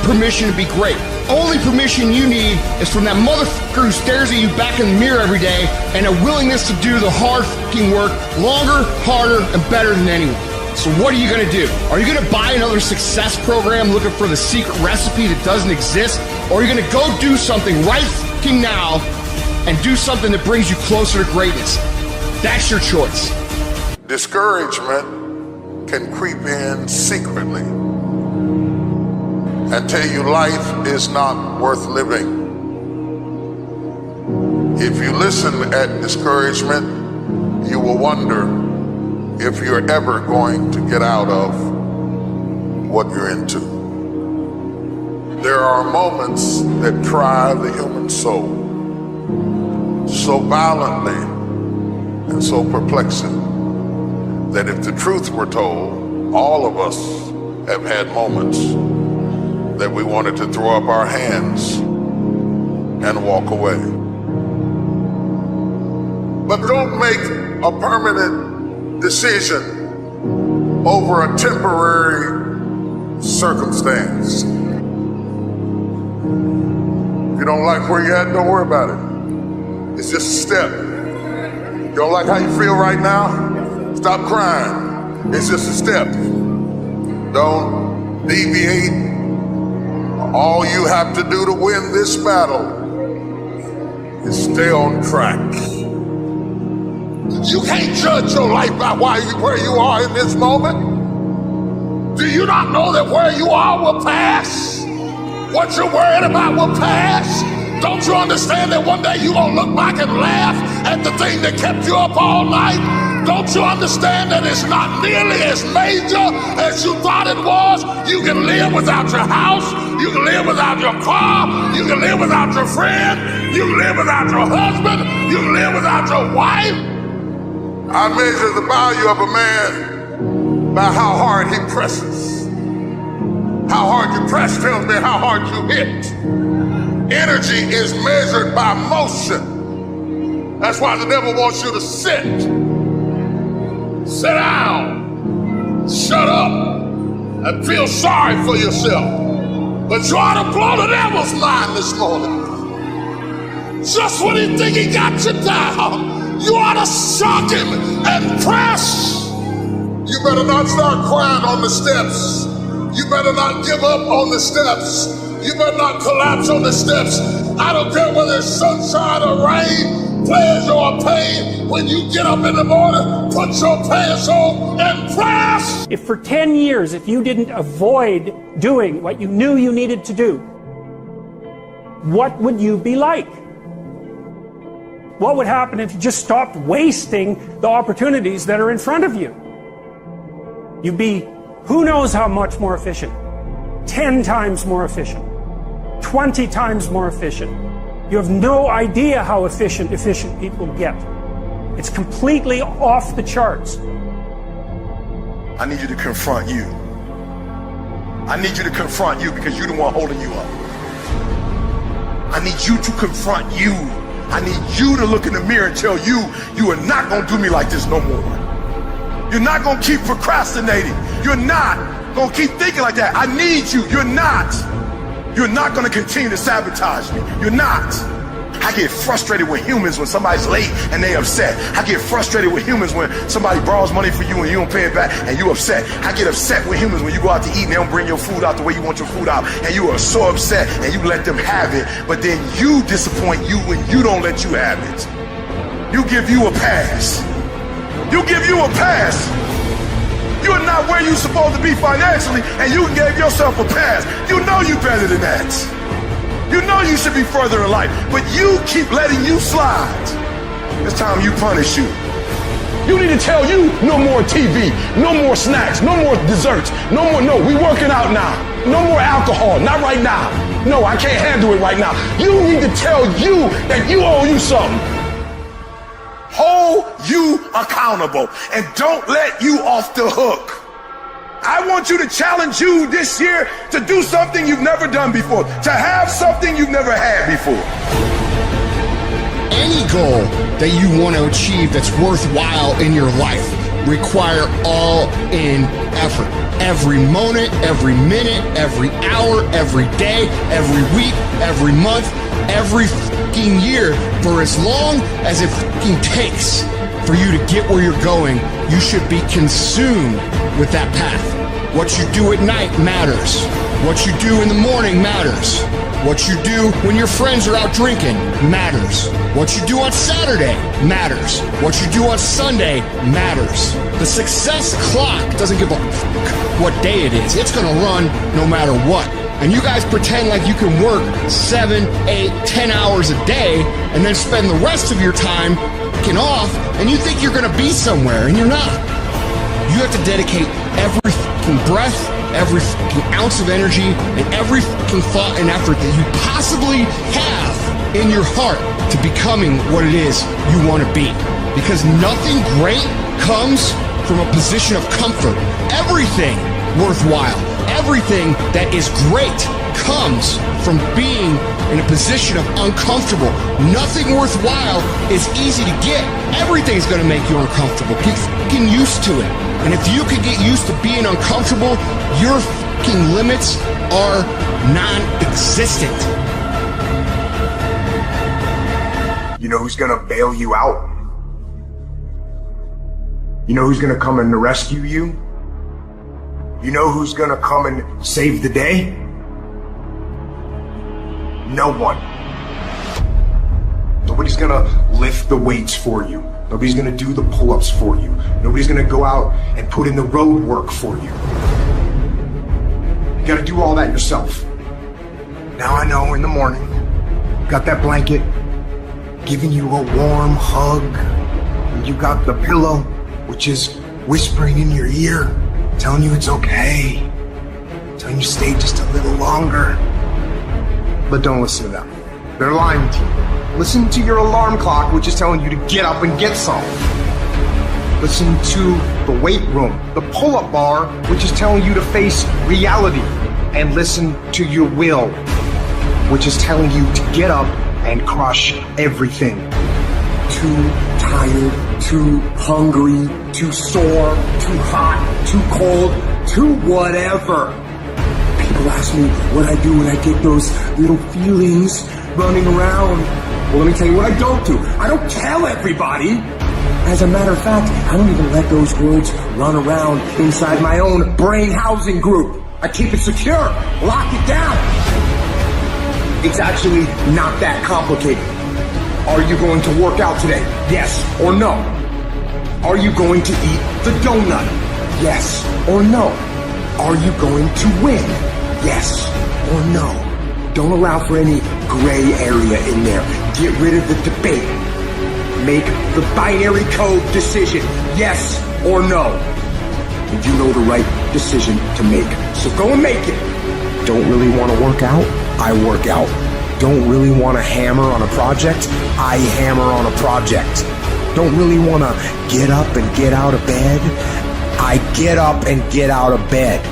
permission to be great. Only permission you need is from that motherfucker who stares at you back in the mirror every day and a willingness to do the hard fucking work longer, harder, and better than anyone. So what are you going to do? Are you going to buy another success program looking for the secret recipe that doesn't exist? Or are you going to go do something right fucking now and do something that brings you closer to greatness? That's your choice. Discouragement can creep in secretly and tell you life is not worth living. If you listen at discouragement, you will wonder if you're ever going to get out of what you're into. There are moments that try the human soul so violently and so perplexing that if the truth were told, all of us have had moments that we wanted to throw up our hands and walk away. But don't make a permanent decision over a temporary circumstance. If you don't like where you're at, don't worry about it. It's just a step. You don't like how you feel right now? Stop crying. It's just a step. Don't deviate. All you have to do to win this battle is stay on track. You can't judge your life by where you are in this moment. Do you not know that where you are will pass? What you're worried about will pass? Don't you understand that one day you're gonna look back and laugh at the thing that kept you up all night? Don't you understand that it's not nearly as major as you thought it was? You can live without your house. You can live without your car. You can live without your friend. You can live without your husband. You can live without your wife. I measure the value of a man by how hard he presses. How hard you press tells me how hard you hit. Energy is measured by motion. That's why the devil wants you to sit down, shut up, and feel sorry for yourself. But you ought to blow the devil's mind this morning. Just when he think he got you down, you ought to shock him and press. You better not start crying on the steps. You better not give up on the steps. You better not collapse on the steps. I don't care whether it's sunshine or rain, pleasure or pain. When you get up in the morning, put your pants on and press. If for 10 years, if you didn't avoid doing what you knew you needed to do, what would you be like? What would happen if you just stopped wasting the opportunities that are in front of you? You'd be who knows how much more efficient. 10 times more efficient. 20 times more efficient. You have no idea how efficient people get. It's completely off the charts. I need you to confront you. I need you to confront you because you're the one holding you up. I need you to confront you. I need you to look in the mirror and tell you, you are not going to do me like this no more. You're not going to keep procrastinating. You're not going to keep thinking like that. I need you. You're not. You're not going to continue to sabotage me. You're not. I get frustrated with humans when somebody's late and they upset. I get frustrated with humans when somebody borrows money for you and you don't pay it back and you upset. I get upset with humans when you go out to eat and they don't bring your food out the way you want your food out and you are so upset and you let them have it, but then you disappoint you when you don't let you have it. You give you a pass. You give you a pass. You're not where you're supposed to be financially and you gave yourself a pass. You know you're better than that. You know you should be further in life, but you keep letting you slide. It's time you punish you. You need to tell you no more TV, no more snacks, no more desserts, no more, no, we working out now. No more alcohol, not right now. No, I can't handle it right now. You need to tell you that you owe you something. Hold you accountable and don't let you off the hook. I want you to challenge you this year to do something you've never done before, to have something you've never had before. Any goal that you want to achieve that's worthwhile in your life require all-in effort. Every moment, every minute, every hour, every day, every week, every month, every fucking year, for as long as it fucking takes for you to get where you're going, you should be consumed with that path. What you do at night matters. What you do in the morning matters. What you do when your friends are out drinking matters. What you do on Saturday matters. What you do on Sunday matters. The success clock doesn't give a fuck what day it is. It's gonna run no matter what. And you guys pretend like you can work 7, 8, 10 hours a day and then spend the rest of your time f***ing off, and you think you're gonna be somewhere, and you're not. You have to dedicate every f***ing breath, every f***ing ounce of energy, and every f***ing thought and effort that you possibly have in your heart to becoming what it is you want to be. Because nothing great comes from a position of comfort. Everything worthwhile, everything that is great comes from being in a position of uncomfortable. Nothing worthwhile is easy to get. Everything's gonna make you uncomfortable. Get f***ing used to it. And if you can get used to being uncomfortable, your f***ing limits are non-existent. You know who's gonna bail you out? You know who's gonna come and rescue you? You know who's gonna come and save the day? No one. Nobody's gonna lift the weights for you. Nobody's gonna do the pull-ups for you. Nobody's gonna go out and put in the road work for you. You gotta do all that yourself. Now I know in the morning, got that blanket, giving you a warm hug, and you got the pillow, which is whispering in your ear, telling you it's okay, telling you to stay just a little longer. But don't listen to them. They're lying to you. Listen to your alarm clock, which is telling you to get up and get some. Listen to the weight room, the pull-up bar, which is telling you to face reality. And listen to your will, which is telling you to get up and crush everything. Too tired, too hungry, too sore, too hot, too cold, too whatever. People ask me what I do when I get those little feelings running around. Well, let me tell you what I don't do. I don't tell everybody. As a matter of fact, I don't even let those words run around inside my own brain housing group. I keep it secure, lock it down. It's actually not that complicated. Are you going to work out today? Yes or no? Are you going to eat the donut? Yes or no? Are you going to win? Yes or no? Don't allow for any gray area in there. Get rid of the debate. Make the binary code decision. Yes or no? And you know the right decision to make. So go and make it. Don't really want to work out? I work out. Don't really want to hammer on a project? I hammer on a project. Don't really want to get up and get out of bed? I get up and get out of bed.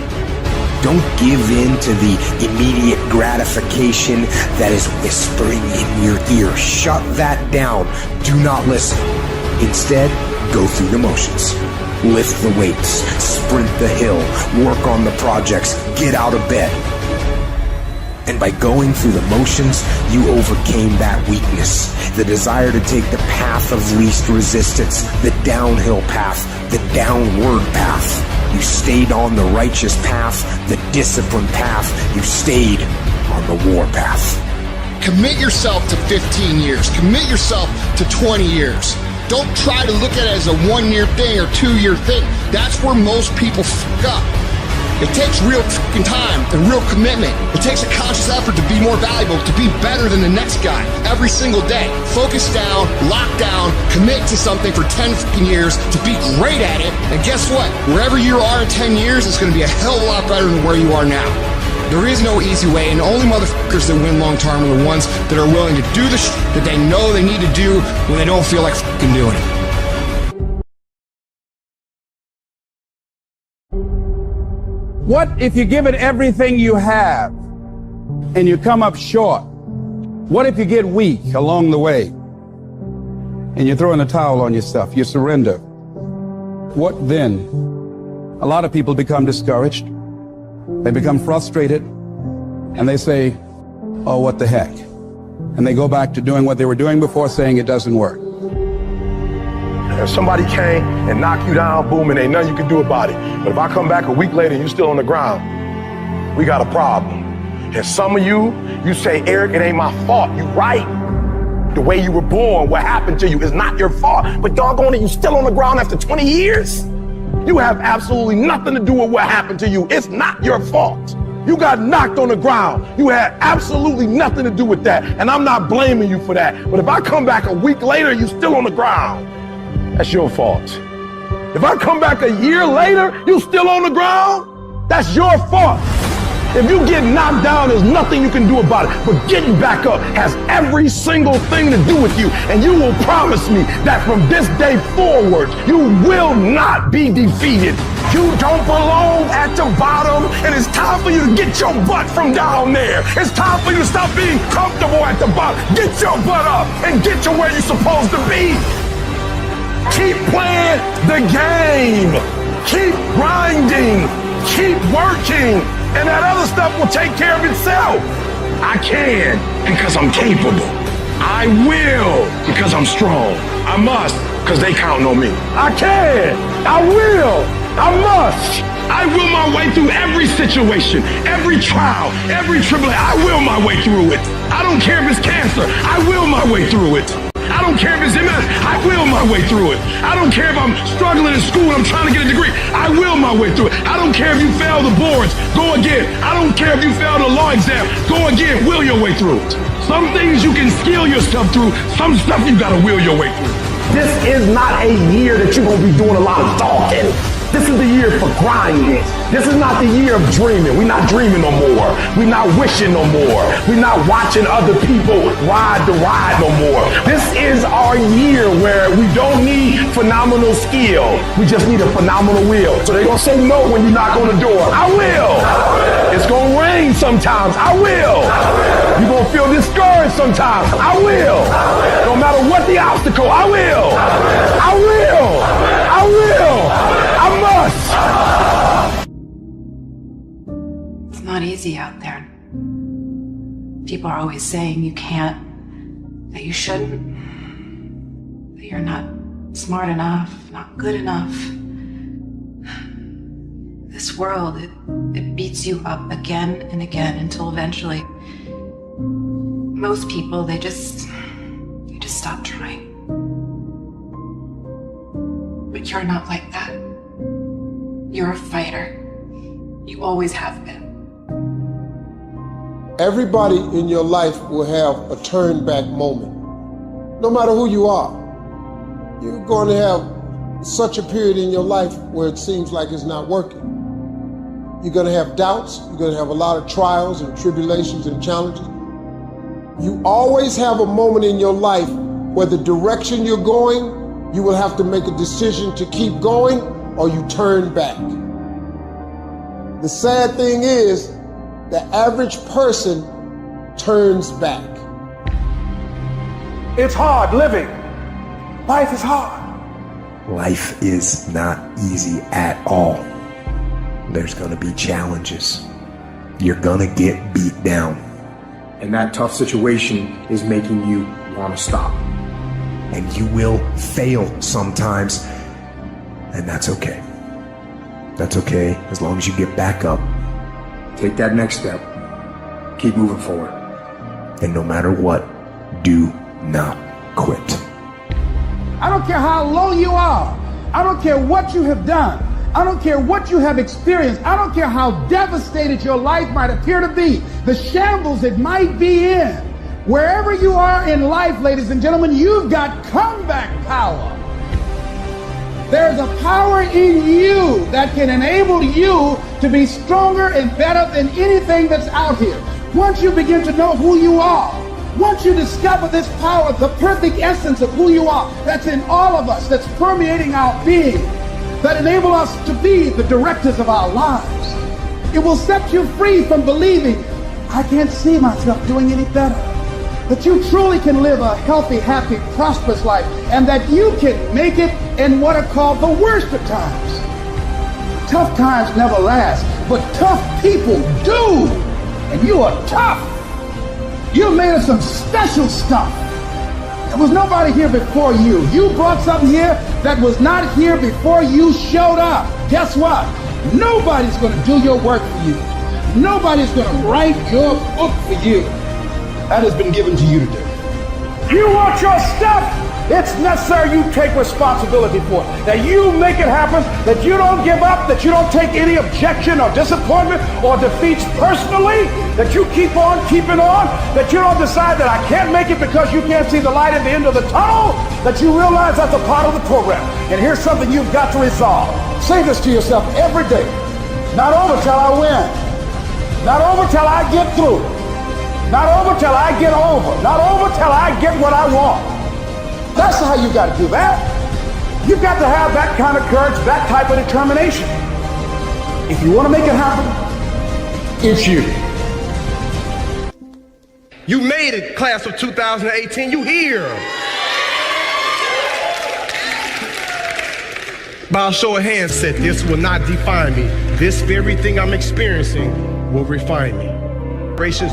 Don't give in to the immediate gratification that is whispering in your ear. Shut that down. Do not listen. Instead, go through the motions. Lift the weights, sprint the hill, work on the projects, get out of bed. And by going through the motions, you overcame that weakness, the desire to take the path of least resistance, the downhill path, the downward path. You stayed on the righteous path, the disciplined path. You stayed on the war path. Commit yourself to 15 years. Commit yourself to 20 years. Don't try to look at it as a 1-year thing or 2-year thing. That's where most people fuck up. It takes real fucking time and real commitment. It takes a conscious effort to be more valuable, to be better than the next guy every single day. Focus down, lock down, commit to something for 10 fucking years to be great at it. And guess what? Wherever you are in 10 years, it's going to be a hell of a lot better than where you are now. There is no easy way, and the only motherfuckers that win long term are the ones that are willing to do the shit that they know they need to do when they don't feel like fucking doing it. What if you give it everything you have and you come up short? What if you get weak along the way and you throw in the towel on yourself, you surrender? What then? A lot of people become discouraged. They become frustrated and they say, oh, what the heck? And they go back to doing what they were doing before, saying it doesn't work. If somebody came and knocked you down, boom, and ain't nothing you can do about it. But if I come back a week later and you're still on the ground, we got a problem. And some of you say, Eric, it ain't my fault. You right. The way you were born, what happened to you is not your fault. But doggone it, you still on the ground after 20 years? You have absolutely nothing to do with what happened to you. It's not your fault. You got knocked on the ground. You had absolutely nothing to do with that. And I'm not blaming you for that. But if I come back a week later and you're still on the ground, that's your fault. If I come back a year later, you still on the ground, that's your fault. If you get knocked down, there's nothing you can do about it. But getting back up has every single thing to do with you. And you will promise me that from this day forward, you will not be defeated. You don't belong at the bottom, and it's time for you to get your butt from down there. It's time for you to stop being comfortable at the bottom. Get your butt up and get to where you're supposed to be. Keep playing the game. Keep grinding. Keep working. And that other stuff will take care of itself. I can because I'm capable. I will because I'm strong. I must because they counting on me. I can. I will. I must. I will my way through every situation, every trial, every tribulation. I will my way through it. I don't care if it's cancer. I will my way through it. I don't care if it's MS, I will my way through it. I don't care if I'm struggling in school and I'm trying to get a degree, I will my way through it. I don't care if you fail the boards, go again. I don't care if you fail the law exam, go again, will your way through it. Some things you can skill yourself through, some stuff you gotta will your way through. This is not a year that you're going to be doing a lot of talking. This is the year for grinding. This is not the year of dreaming. We're not dreaming no more. We're not wishing no more. We're not watching other people ride the ride no more. This is our year where we don't need phenomenal skill. We just need a phenomenal will. So they're going to say no when you knock on the door. I will. It's going to rain sometimes. I will. You're going to feel discouraged sometimes. I will. No matter what the obstacle, I will. I will. I will. I must. It's not easy out there. People are always saying you can't, that you shouldn't, that you're not smart enough, not good enough. This world, it beats you up again and again until eventually most people, they just stop trying. But you're not like that. You're a fighter. You always have been. Everybody in your life will have a turn back moment. No matter who you are, you're going to have such a period in your life where it seems like it's not working. You're going to have doubts. You're going to have a lot of trials and tribulations and challenges. You always have a moment in your life where the direction you're going, you will have to make a decision to keep going or you turn back. The sad thing is, the average person turns back. It's hard living. Life is hard. Life is not easy at all. There's gonna be challenges. You're gonna get beat down. And that tough situation is making you want to stop. And you will fail sometimes, and that's okay. That's okay, as long as you get back up. Take that next step. Keep moving forward. And no matter what, do not quit. I don't care how low you are. I don't care what you have done. I don't care what you have experienced. I don't care how devastated your life might appear to be, the shambles it might be in. Wherever you are in life, ladies and gentlemen, you've got comeback power. There's a power in you that can enable you to be stronger and better than anything that's out here. Once you begin to know who you are, once you discover this power, the perfect essence of who you are, that's in all of us, that's permeating our being, that enable us to be the directors of our lives. It will set you free from believing, I can't see myself doing any better. That you truly can live a healthy, happy, prosperous life, and that you can make it in what are called the worst of times. Tough times never last, but tough people do. And you are tough. You're made of some special stuff. There was nobody here before you. You brought something here that was not here before you showed up. Guess what? Nobody's going to do your work for you. Nobody's going to write your book for you. That has been given to you today. You want your stuff? It's necessary you take responsibility for it. That you make it happen, that you don't give up, that you don't take any objection or disappointment or defeats personally, that you keep on keeping on, that you don't decide that I can't make it because you can't see the light at the end of the tunnel, that you realize that's a part of the program. And here's something you've got to resolve. Say this to yourself every day. Not over till I win. Not over till I get through. Not over till I get over. Not over till I get what I want. That's how you got to do that. You've got to have that kind of courage, that type of determination. If you want to make it happen, it's you. You made it, class of 2018. You here. By a show of hands said, this will not define me. This very thing I'm experiencing will refine me.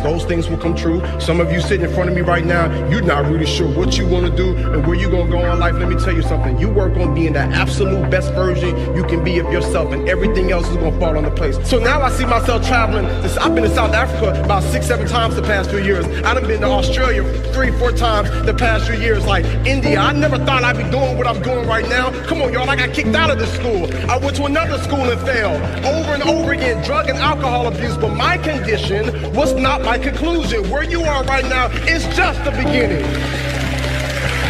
Those things will come true. Some of you sitting in front of me right now, you're not really sure what you want to do and where you're going to go in life. Let me tell you something. You work on being the absolute best version you can be of yourself, and everything else is going to fall into place. So now I see myself traveling. I've been to South Africa about 6-7 times the past few years. I've been to Australia 3-4 times the past few years. Like India, I never thought I'd be doing what I'm doing right now. Come on, y'all, I got kicked out of this school. I went to another school and failed over and over again, drug and alcohol abuse. But my condition was not my conclusion. Where you are right now is just the beginning.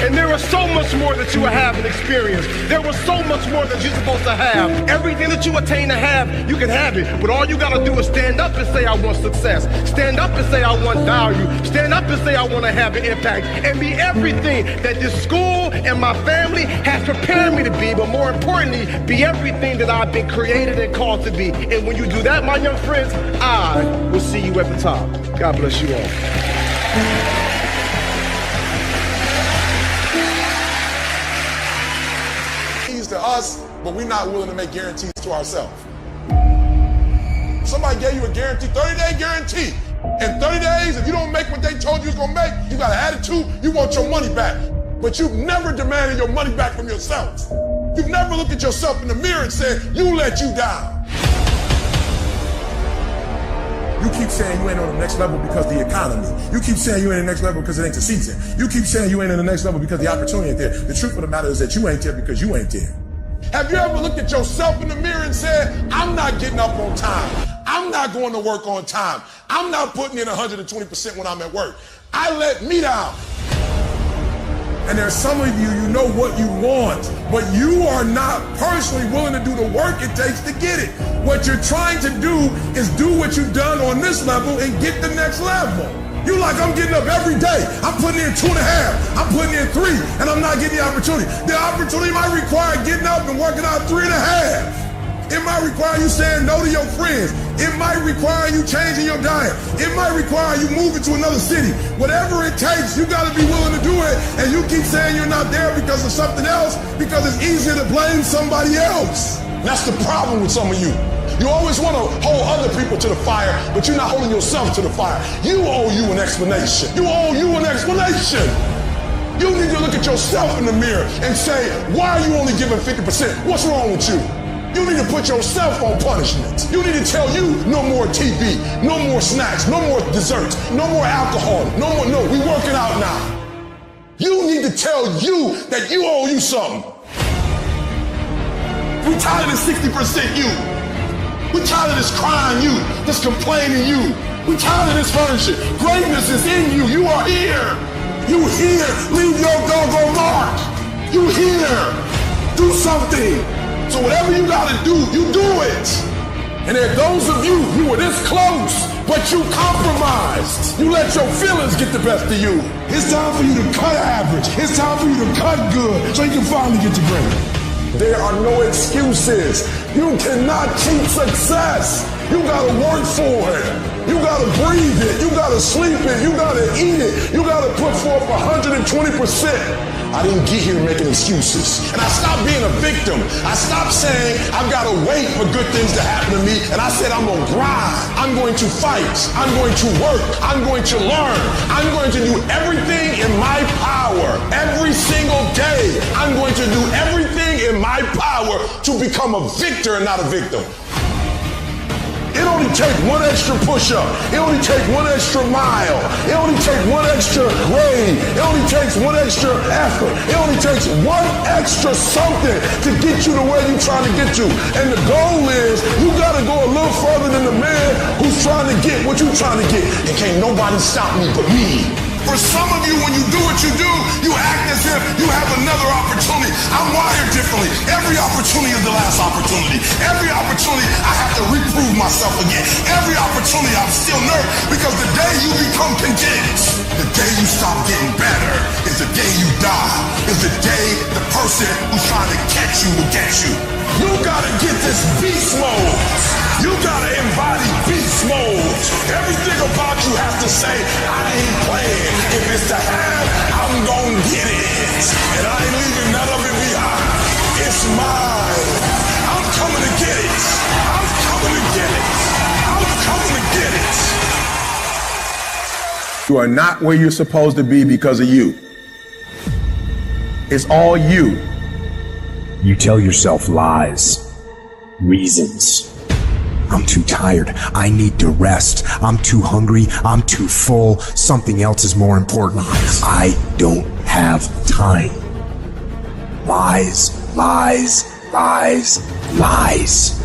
And there is so much more that you have and experience. There was so much more that you're supposed to have. Everything that you attain to have, you can have it. But all you gotta do is stand up and say, I want success. Stand up and say, I want value. Stand up and say, I want to have an impact. And be everything that this school and my family has prepared me to be. But more importantly, be everything that I've been created and called to be. And when you do that, my young friends, I will see you at the top. God bless you all. To us, but we're not willing to make guarantees to ourselves. Somebody gave you a guarantee, 30-day guarantee. In 30 days, if you don't make what they told you was gonna make, you got an attitude, you want your money back. But you've never demanded your money back from yourself. You've never looked at yourself in the mirror and said, you let you down. You keep saying you ain't on the next level because of the economy. You keep saying you ain't in the next level because it ain't the season. You keep saying you ain't in the next level because the opportunity ain't there. The truth of the matter is that you ain't there because you ain't there. Have you ever looked at yourself in the mirror and said, I'm not getting up on time. I'm not going to work on time. I'm not putting in 120% when I'm at work. I let me down. And there's some of you, you know what you want, but you are not personally willing to do the work it takes to get it. What you're trying to do is do what you've done on this level and get the next level. You like, I'm getting up every day. I'm putting in 2.5. I'm putting in 3, and I'm not getting the opportunity. The opportunity might require getting up and working out 3.5. It might require you saying no to your friends. It might require you changing your diet. It might require you moving to another city. Whatever it takes, you gotta be willing to do it. And you keep saying you're not there because of something else, because it's easier to blame somebody else. That's the problem with some of you. You always want to hold other people to the fire, but you're not holding yourself to the fire. You owe you an explanation. You owe you an explanation. You need to look at yourself in the mirror and say, why are you only giving 50%? What's wrong with you? You need to put yourself on punishment. You need to tell you no more TV, no more snacks, no more desserts, no more alcohol, no, we working out now. You need to tell you that you owe you something. We tired of this 60% you. We tired of this crying you, this complaining you. We tired of this furniture. Greatness is in you. You are here. You here. Leave your doggone mark. You here. Do something. So whatever you gotta do, you do it. And there are those of you, you were this close, but you compromised. You let your feelings get the best of you. It's time for you to cut average. It's time for you to cut good so you can finally get to great. There are no excuses. You cannot cheat success. You gotta work for it. You gotta breathe it. You gotta sleep it. You gotta eat it. You gotta put forth 120%. I didn't get here making excuses. And I stopped being a victim. I stopped saying I've got to wait for good things to happen to me. And I said I'm going to grind. I'm going to fight. I'm going to work. I'm going to learn. I'm going to do everything in my power. Every single day, I'm going to do everything in my power to become a victor and not a victim. It only takes one extra push-up. It only takes one extra mile. It only takes one extra grade. It only takes one extra effort. It only takes one extra something to get you to where you're trying to get to. And the goal is you got to go a little further than the man who's trying to get what you're trying to get. And can't nobody stop me but me. For some of you, when you do what you do, you act as if you have another opportunity. I'm wired differently. Every opportunity is the last opportunity. Every opportunity, I have to reprove myself again. Every opportunity, I'm still nervous because the day you become content, the day you stop getting better, is the day you die. Is the day the person who's trying to catch you will get you. You gotta get this beast mode. You gotta embody beast mode. Everything about you has to say, I ain't playing. If it's to have, I'm gonna get it. And I ain't leaving none of it behind. It's mine. I'm coming to get it. I'm coming to get it. I'm coming to get it. You are not where you're supposed to be because of you. It's all you. You tell yourself lies, reasons. I'm too tired. I need to rest. I'm too hungry. I'm too full. Something else is more important. I don't have time. Lies, lies, lies, lies.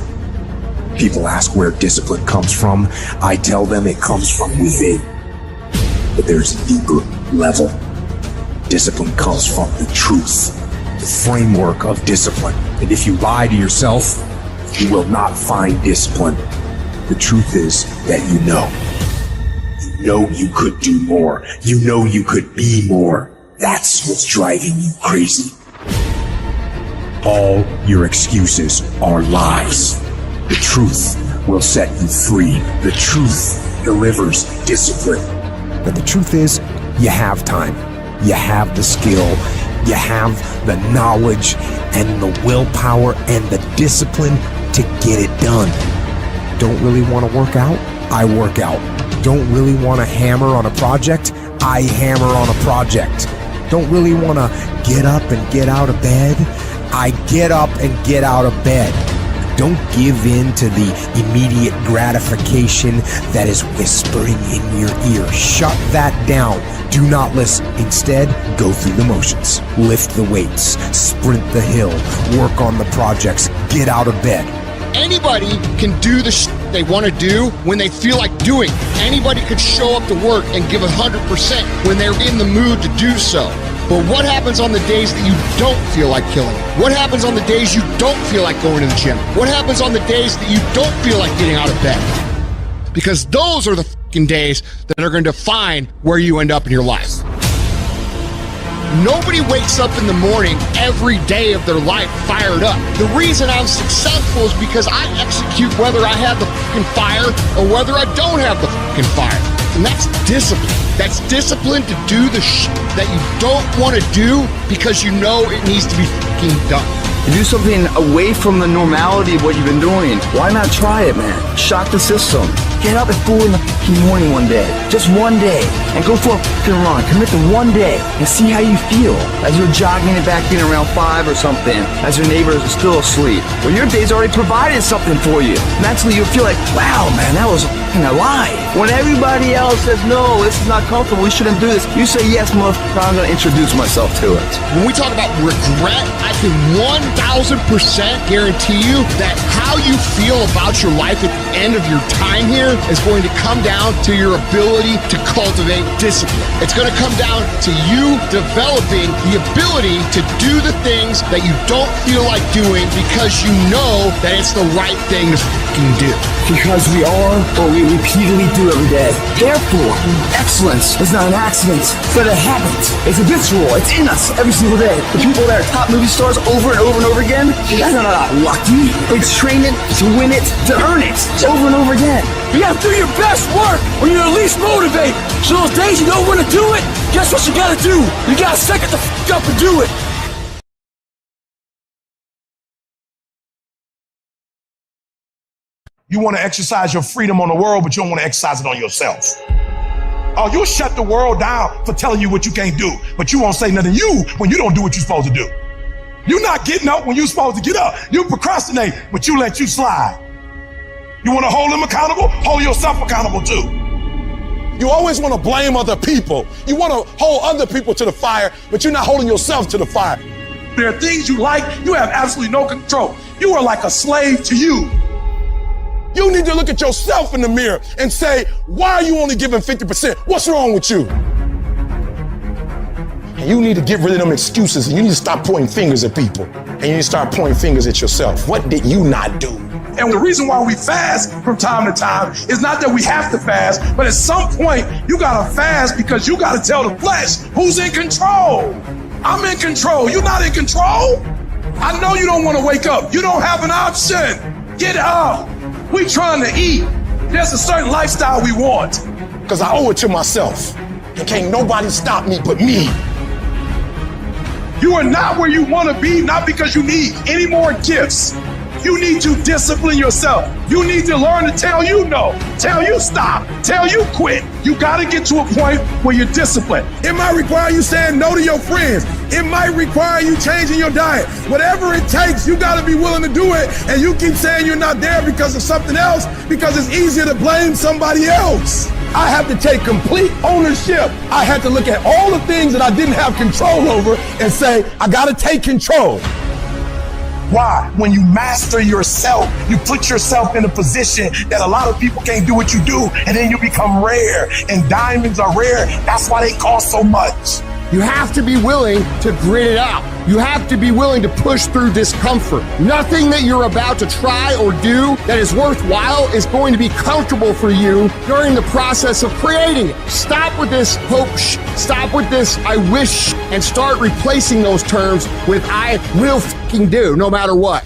People ask where discipline comes from. I tell them it comes from within. But there's a deeper level. Discipline comes from the truth, the framework of discipline. And if you lie to yourself, you will not find discipline. The truth is that you know you could do more. You know you could be more. That's what's driving you crazy. All your excuses are lies. The truth will set you free. The truth delivers discipline. But the truth is, you have time. You have the skill. You have the knowledge and the willpower and the discipline to get it done. Don't really want to work out? I work out. Don't really want to hammer on a project? I hammer on a project. Don't really want to get up and get out of bed? I get up and get out of bed. Don't give in to the immediate gratification that is whispering in your ear. Shut that down. Do not listen. Instead, go through the motions. Lift the weights. Sprint the hill. Work on the projects. Get out of bed. Anybody can do the they want to do when they feel like doing. Anybody could show up to work and give 100% when they're in the mood to do so. But what happens on the days that you don't feel like killing it? What happens on the days you don't feel like going to the gym? What happens on the days that you don't feel like getting out of bed? Because those are the fucking days that are going to define where you end up in your life. Nobody wakes up in the morning every day of their life fired up. The reason I'm successful is because I execute whether I have the fucking fire or whether I don't have the fucking fire. And that's discipline. That's discipline to do the shit that you don't want to do because you know it needs to be fucking done. To do something away from the normality of what you've been doing. Why not try it, man? Shock the system. Get up at 4 in the morning one day, just one day, and go for a fucking run. Commit to one day and see how you feel as you're jogging it back in around 5 or something, as your neighbors are still asleep. Well, your day's already provided something for you. Mentally, you'll feel like, wow, man, that was fucking alive. When everybody else says, no, this is not comfortable, we shouldn't do this, you say, yes, motherfucker, I'm going to introduce myself to it. When we talk about regret, I can 1,000% guarantee you that how you feel about your life at the end of your time here is going to come down to your ability to cultivate discipline. It's going to come down to you developing the ability to do the things that you don't feel like doing because you know that it's the right thing to fucking do. Because we are what we repeatedly do every day. Therefore, excellence is not an accident, but a habit. It's habitual. It's in us every single day. The people that are top movie stars over and over and over again, that's not lucky. They train it to win it, to earn it, over and over again. You gotta do your best work when you're the least motivated. So those days you don't want to do it, guess what you gotta do? You gotta suck it the f*** up and do it. You want to exercise your freedom on the world, but you don't want to exercise it on yourself. Oh, you'll shut the world down for telling you what you can't do, but you won't say nothing to you when you don't do what you're supposed to do. You're not getting up when you're supposed to get up. You procrastinate, but you let you slide. You want to hold them accountable? Hold yourself accountable too. You always want to blame other people. You want to hold other people to the fire, but you're not holding yourself to the fire. There are things you like, you have absolutely no control. You are like a slave to you. You need to look at yourself in the mirror and say, why are you only giving 50%? What's wrong with you? And you need to get rid of them excuses, and you need to stop pointing fingers at people. And you need to start pointing fingers at yourself. What did you not do? And the reason why we fast from time to time is not that we have to fast, but at some point you gotta fast because you gotta tell the flesh who's in control. I'm in control. You're not in control. I know you don't want to wake up. You don't have an option. Get up. We trying to eat. There's a certain lifestyle we want. Because I owe it to myself. And can't nobody stop me but me. You are not where you want to be, not because you need any more gifts. You need to discipline yourself. You need to learn to tell you no, tell you stop, tell you quit. You got to get to a point where you're disciplined. It might require you saying no to your friends. It might require you changing your diet. Whatever it takes, you got to be willing to do it. And you keep saying you're not there because of something else, because it's easier to blame somebody else. I have to take complete ownership. I had to look at all the things that I didn't have control over and say, I got to take control. Why? When you master yourself, you put yourself in a position that a lot of people can't do what you do, and then you become rare, and diamonds are rare. That's why they cost so much. You have to be willing to grit it out. You have to be willing to push through discomfort. Nothing that you're about to try or do that is worthwhile is going to be comfortable for you during the process of creating it. Stop with this hope stop with this I wish and start replacing those terms with I will fucking do no matter what.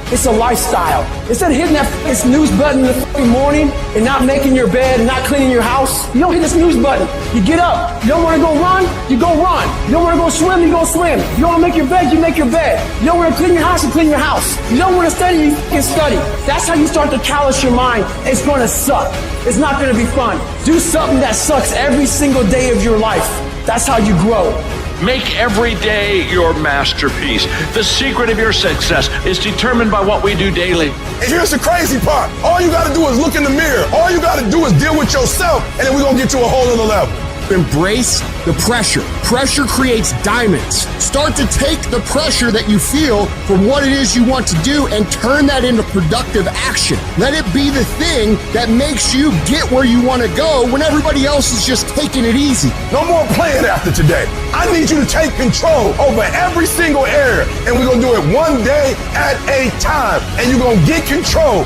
It's a lifestyle. Instead of hitting that snooze button in the fucking morning and not making your bed and not cleaning your house, you don't hit the snooze button. You get up. You don't want to go run, you go run. You don't want to go swim, you go swim. You don't want to make your bed, you make your bed. You don't want to clean your house, you clean your house. You don't want to study, you fucking study. That's how you start to callous your mind. It's going to suck. It's not going to be fun. Do something that sucks every single day of your life. That's how you grow. Make every day your masterpiece. The secret of your success is determined by what we do daily. And here's the crazy part. All you got to do is look in the mirror. All you got to do is deal with yourself, and then we're going to get to a whole other level. Embrace the pressure. Pressure creates diamonds. Start to take the pressure that you feel from what it is you want to do and turn that into productive action. Let it be the thing that makes you get where you want to go when everybody else is just taking it easy. No more playing after today. I need you to take control over every single area, and we're going to do it one day at a time. And you're going to get control,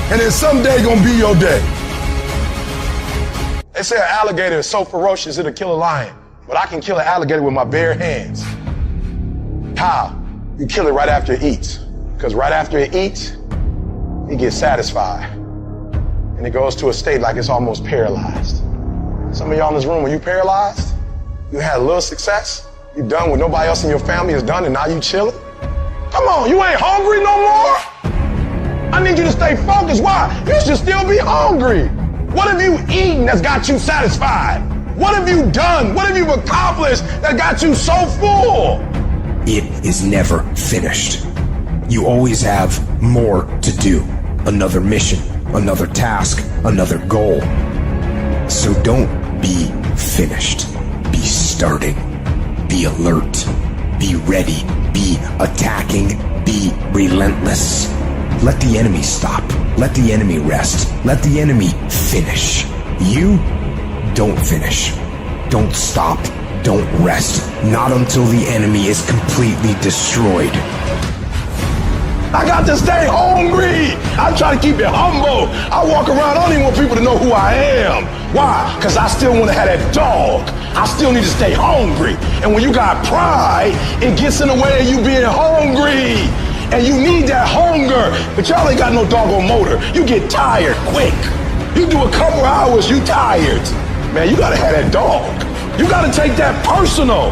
and then someday going to be your day. They say an alligator is so ferocious it'll kill a lion, but I can kill an alligator with my bare hands. How? You kill it right after it eats, because right after it eats, it gets satisfied, and it goes to a state like it's almost paralyzed. Some of y'all in this room, are you paralyzed? You had a little success? You done what nobody else in your family has done, and now you chilling? Come on, you ain't hungry no more? I need you to stay focused. Why? You should still be hungry. What have you eaten that's got you satisfied? What have you done? What have you accomplished that got you so full? It is never finished. You always have more to do. Another mission, another task, another goal. So don't be finished. Be starting. Be alert. Be ready. Be attacking. Be relentless. Let the enemy stop. Let the enemy rest. Let the enemy finish. You don't finish. Don't stop. Don't rest. Not until the enemy is completely destroyed. I got to stay hungry. I try to keep it humble. I walk around, I don't even want people to know who I am. Why? Because I still want to have that dog. I still need to stay hungry. And when you got pride, it gets in the way of you being hungry. And you need that hunger, but y'all ain't got no doggone motor. You get tired quick. You do a couple hours, you tired. Man, you gotta have that dog. You gotta take that personal.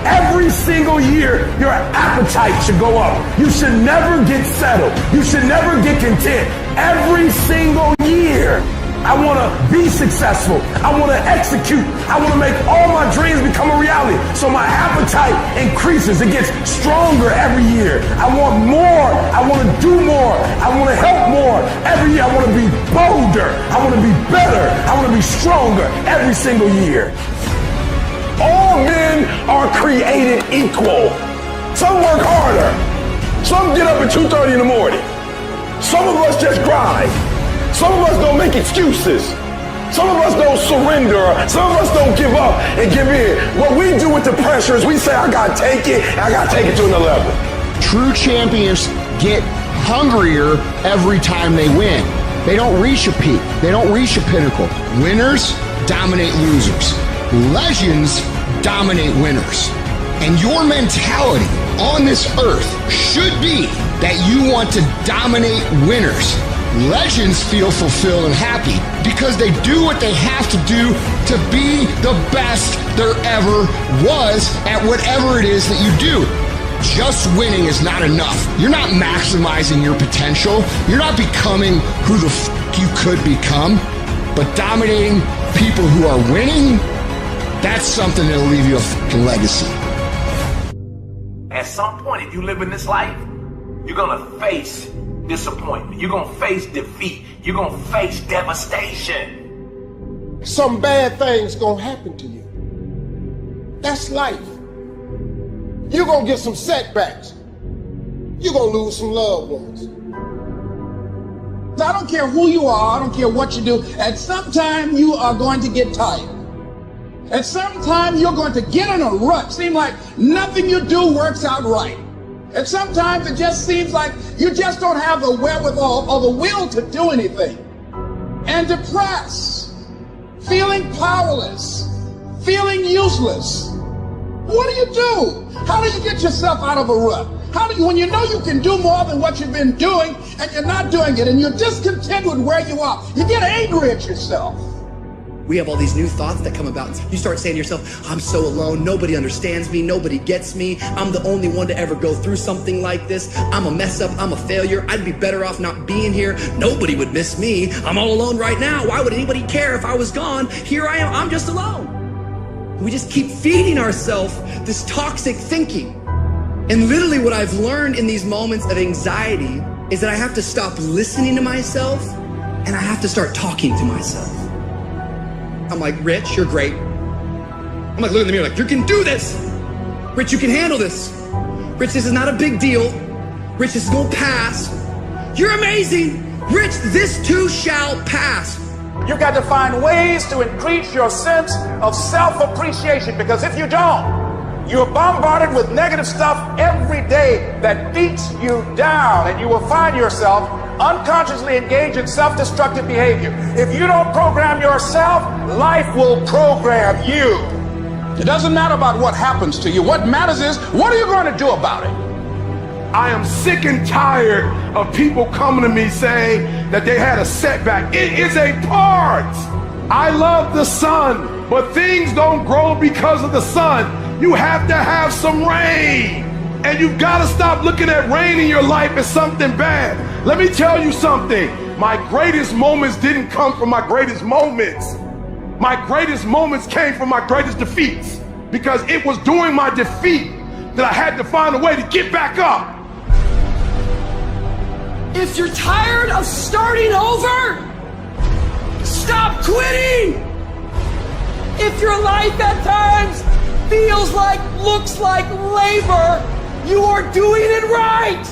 Every single year, your appetite should go up. You should never get settled. You should never get content. Every single year. I want to be successful. I want to execute. I want to make all my dreams become a reality. So my appetite increases. It gets stronger every year. I want more. I want to do more. I want to help more. Every year I want to be bolder. I want to be better. I want to be stronger every single year. All men are created equal. Some work harder. Some get up at 2:30 in the morning. Some of us just grind. Some of us don't make excuses. Some of us don't surrender. Some of us don't give up and give in. What we do with the pressure is we say, I gotta take it, and I gotta take it to another level. True champions get hungrier every time they win. They don't reach a peak. They don't reach a pinnacle. Winners dominate losers. Legends dominate winners. And your mentality on this earth should be that you want to dominate winners. Legends feel fulfilled and happy because they do what they have to do to be the best there ever was at whatever it is that you do. Just winning is not enough. You're not maximizing your potential. You're not becoming who the f*** you could become. But dominating people who are winning, that's something that'll leave you a f***ing legacy. At some point, if you live in this life, you're gonna face disappointment. You're gonna face defeat. You're gonna face devastation. Some bad things gonna happen to you. That's life. You're gonna get some setbacks. You're gonna lose some loved ones. I don't care who you are, I don't care what you do, at some time you are going to get tired. And sometimes you're going to get in a rut. Seem like nothing you do works out right. And sometimes it just seems like you just don't have the wherewithal or the will to do anything. And depressed, feeling powerless, feeling useless. What do you do? How do you get yourself out of a rut? How do you, when you know you can do more than what you've been doing and you're not doing it and you're discontent with where you are, you get angry at yourself. We have all these new thoughts that come about. You start saying to yourself, I'm so alone. Nobody understands me. Nobody gets me. I'm the only one to ever go through something like this. I'm a mess up. I'm a failure. I'd be better off not being here. Nobody would miss me. I'm all alone right now. Why would anybody care if I was gone? Here I am. I'm just alone. We just keep feeding ourselves this toxic thinking. And literally what I've learned in these moments of anxiety is that I have to stop listening to myself and I have to start talking to myself. I'm like, Rich, you're great. I'm like, look in the mirror, like, you can do this. Rich, you can handle this. Rich, this is not a big deal. Rich, this is gonna pass. You're amazing. Rich, this too shall pass. You've got to find ways to increase your sense of self-appreciation, because if you don't, you're bombarded with negative stuff every day that beats you down, and you will find yourself unconsciously engaged in self-destructive behavior. If you don't program yourself, life will program you. It doesn't matter about what happens to you. What matters is, what are you going to do about it? I am sick and tired of people coming to me saying that they had a setback. It is a part. I love the sun, but things don't grow because of the sun. You have to have some rain. And you've got to stop looking at rain in your life as something bad. Let me tell you something. My greatest moments didn't come from my greatest moments. My greatest moments came from my greatest defeats, because it was during my defeat that I had to find a way to get back up. If you're tired of starting over, stop quitting. If your life at times feels like, looks like labor, you are doing it right.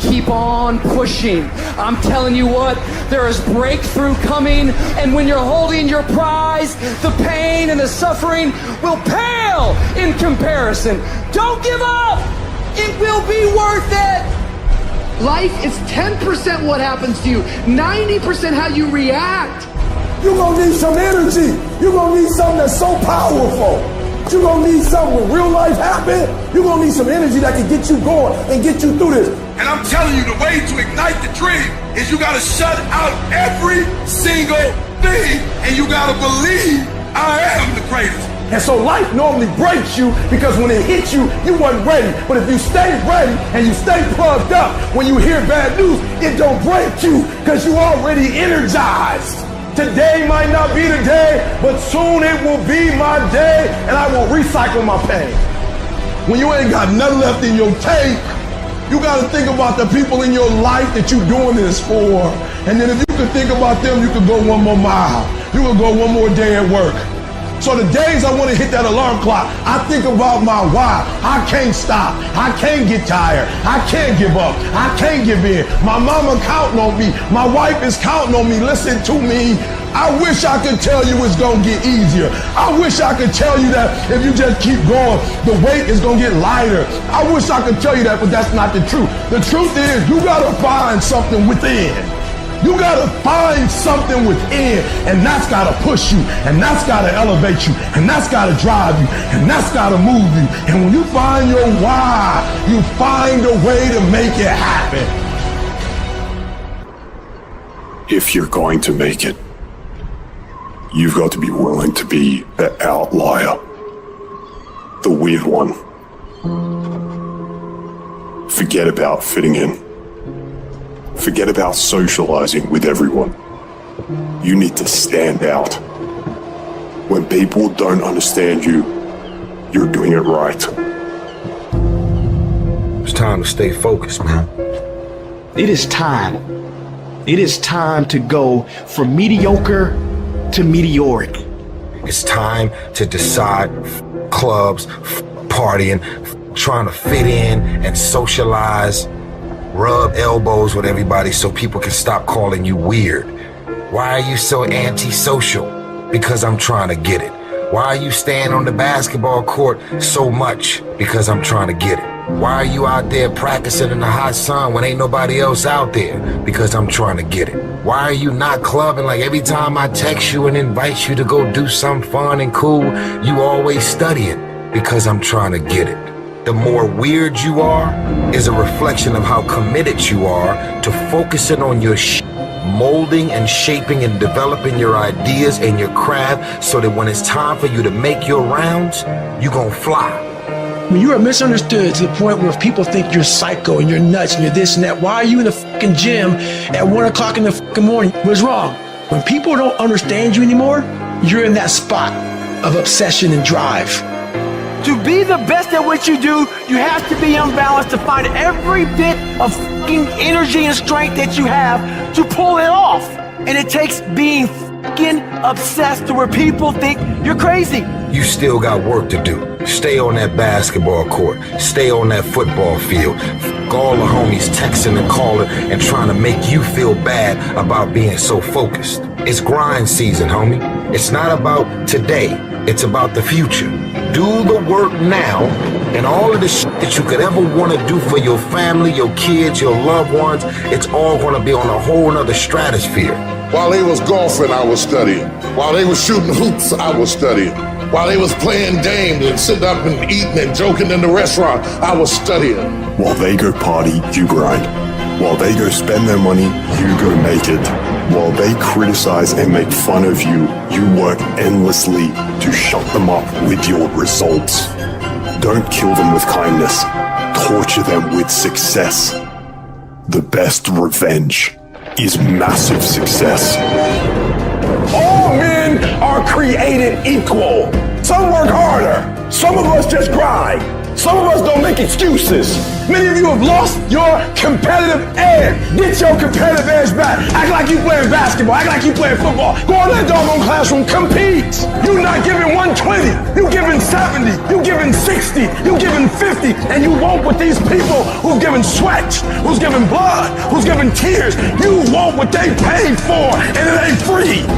Keep on pushing. I'm telling you what, there is breakthrough coming, and when you're holding your prize, the pain and the suffering will pale in comparison. Don't give up. It will be worth it. Life is 10% what happens to you, 90% how you react. You're gonna need some energy. You're gonna need something that's so powerful. You're gonna need something when real life happens. You're gonna need some energy that can get you going and get you through this. And I'm telling you, the way to ignite the dream is you gotta shut out every single thing, and you gotta believe I am the greatest. And so life normally breaks you because when it hits you, you wasn't ready. But if you stay ready and you stay plugged up, when you hear bad news, it don't break you because you already energized. Today might not be the day, but soon it will be my day, and I will recycle my pain. When you ain't got nothing left in your tank, you got to think about the people in your life that you're doing this for. And then if you could think about them, you could go one more mile. You could go one more day at work. So the days I want to hit that alarm clock, I think about my why. I can't stop. I can't get tired. I can't give up. I can't give in. My mama counting on me. My wife is counting on me. Listen to me. I wish I could tell you it's going to get easier. I wish I could tell you that if you just keep going, the weight is going to get lighter. I wish I could tell you that, but that's not the truth. The truth is you got to find something within. You got to find something within, and that's got to push you, and that's got to elevate you, and that's got to drive you, and that's got to move you. And when you find your why, you find a way to make it happen. If you're going to make it, you've got to be willing to be the outlier, the weird one. Forget about fitting in. Forget about socializing with everyone. You need to stand out. When people don't understand you, you're doing it right. It's time to stay focused, man. It is time. It is time to go from mediocre to meteoric. It's time to decide clubs, partying, trying to fit in and socialize. Rub elbows with everybody so people can stop calling you weird. Why are you so antisocial? Because I'm trying to get it. Why are you staying on the basketball court so much? Because I'm trying to get it. Why are you out there practicing in the hot sun when ain't nobody else out there? Because I'm trying to get it. Why are you not clubbing like every time I text you and invite you to go do something fun and cool, you always studying? Because I'm trying to get it. The more weird you are is a reflection of how committed you are to focusing on your molding and shaping and developing your ideas and your craft so that when it's time for you to make your rounds, you gon' fly. When you are misunderstood to the point where people think you're psycho and you're nuts and you're this and that, why are you in the fucking gym at 1 o'clock in the fucking morning? What's wrong? When people don't understand you anymore, you're in that spot of obsession and drive. To be the best at what you do, you have to be unbalanced to find every bit of fucking energy and strength that you have to pull it off. And it takes being fucking obsessed to where people think you're crazy. You still got work to do. Stay on that basketball court. Stay on that football field. All the homies texting and calling and trying to make you feel bad about being so focused. It's grind season, homie. It's not about today. It's about the future. Do the work now, and all of the shit that you could ever want to do for your family, your kids, your loved ones, it's all going to be on a whole nother stratosphere. While they was golfing, I was studying. While they was shooting hoops, I was studying. While they was playing games and sitting up and eating and joking in the restaurant, I was studying. While they go party, you grind. While they go spend their money, you go make it. While they criticize and make fun of you, you work endlessly to shut them up with your results. Don't kill them with kindness. Torture them with success. The best revenge is massive success. All men are created equal. Some work harder. Some of us just grind. Some of us don't make excuses. Many of you have lost your competitive edge. Get your competitive edge back. Act like you playing basketball. Act like you playing football. Go in that doggone classroom. Compete. You're not giving 120. You're giving 70. You're giving 60. You're giving 50. And you want what these people who've given sweat, who's given blood, who's given tears, you want what they paid for, and it ain't free.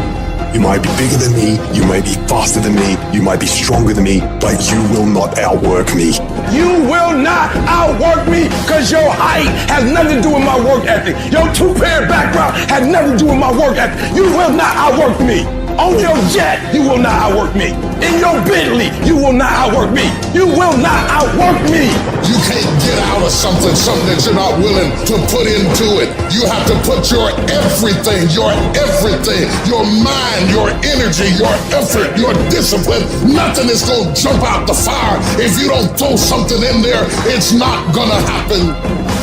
You might be bigger than me, you might be faster than me, you might be stronger than me, but you will not outwork me. You will not outwork me because your height has nothing to do with my work ethic. Your two-parent background has nothing to do with my work ethic. You will not outwork me. On your jet, you will not outwork me. In your Bentley, you will not outwork me. You will not outwork me. You can't get out of something that you're not willing to put into it. You have to put your everything, your mind, your energy, your effort, your discipline. Nothing is going to jump out the fire. If you don't throw something in there, it's not going to happen.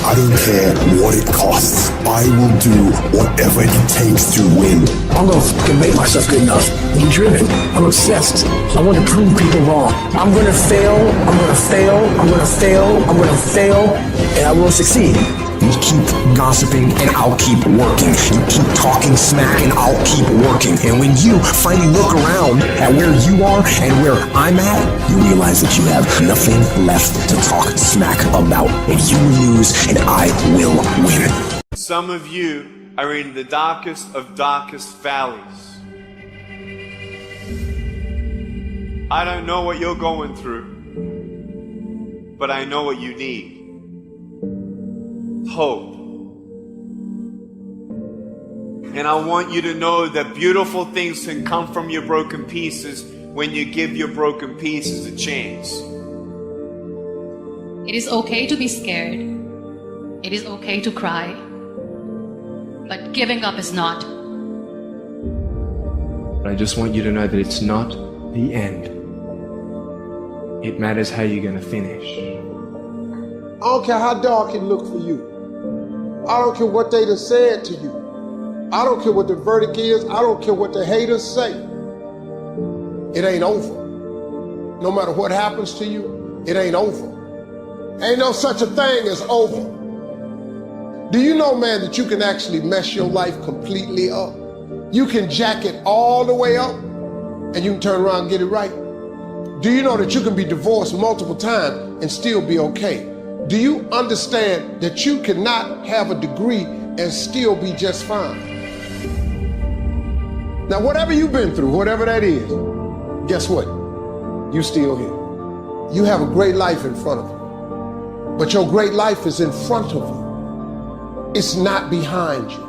I don't care what it costs. I will do whatever it takes to win. I'm gonna fucking make myself good enough. I'm driven. I'm obsessed. I want to prove people wrong. I'm gonna fail. I'm gonna fail. I'm gonna fail. I'm gonna fail. And I will succeed. You keep gossiping and I'll keep working. You keep talking smack and I'll keep working. And when you finally look around at where you are and where I'm at, you realize that you have nothing left to talk smack about. And you lose and I will win. Some of you are in the darkest of darkest valleys. I don't know what you're going through, but I know what you need. Hope. And I want you to know that beautiful things can come from your broken pieces when you give your broken pieces a chance. It is okay to be scared. It is okay to cry. But giving up is not. But I just want you to know that it's not the end. It matters how you're going to finish. I don't care how dark it look for you. I don't care what they done said to you. I don't care what the verdict is. I don't care what the haters say. It ain't over. No matter what happens to you, it ain't over. Ain't no such a thing as over. Do you know, man, that you can actually mess your life completely up? You can jack it all the way up and you can turn around and get it right. Do you know that you can be divorced multiple times and still be okay? Do you understand that you cannot have a degree and still be just fine? Now, whatever you've been through, whatever that is, guess what? You still here. You have a great life in front of you. But your great life is in front of you. It's not behind you.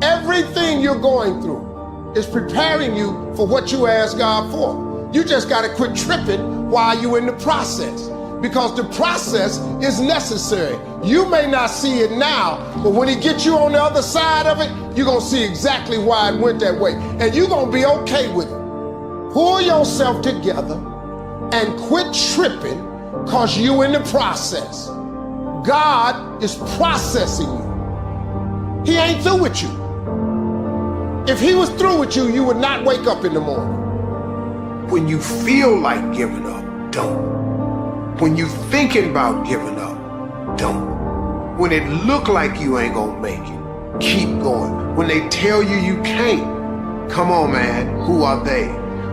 Everything you're going through is preparing you for what you asked God for. You just got to quit tripping while you're in the process, because the process is necessary. You may not see it now, but when he gets you on the other side of it, you're going to see exactly why it went that way. And you're going to be okay with it. Pull yourself together and quit tripping, because you're in the process. God is processing you. He ain't through with you. If he was through with you, you would not wake up in the morning. When you feel like giving up, don't. When you thinking about giving up, don't. When it look like you ain't gonna make it, keep going. When they tell you you can't, come on, man, who are they?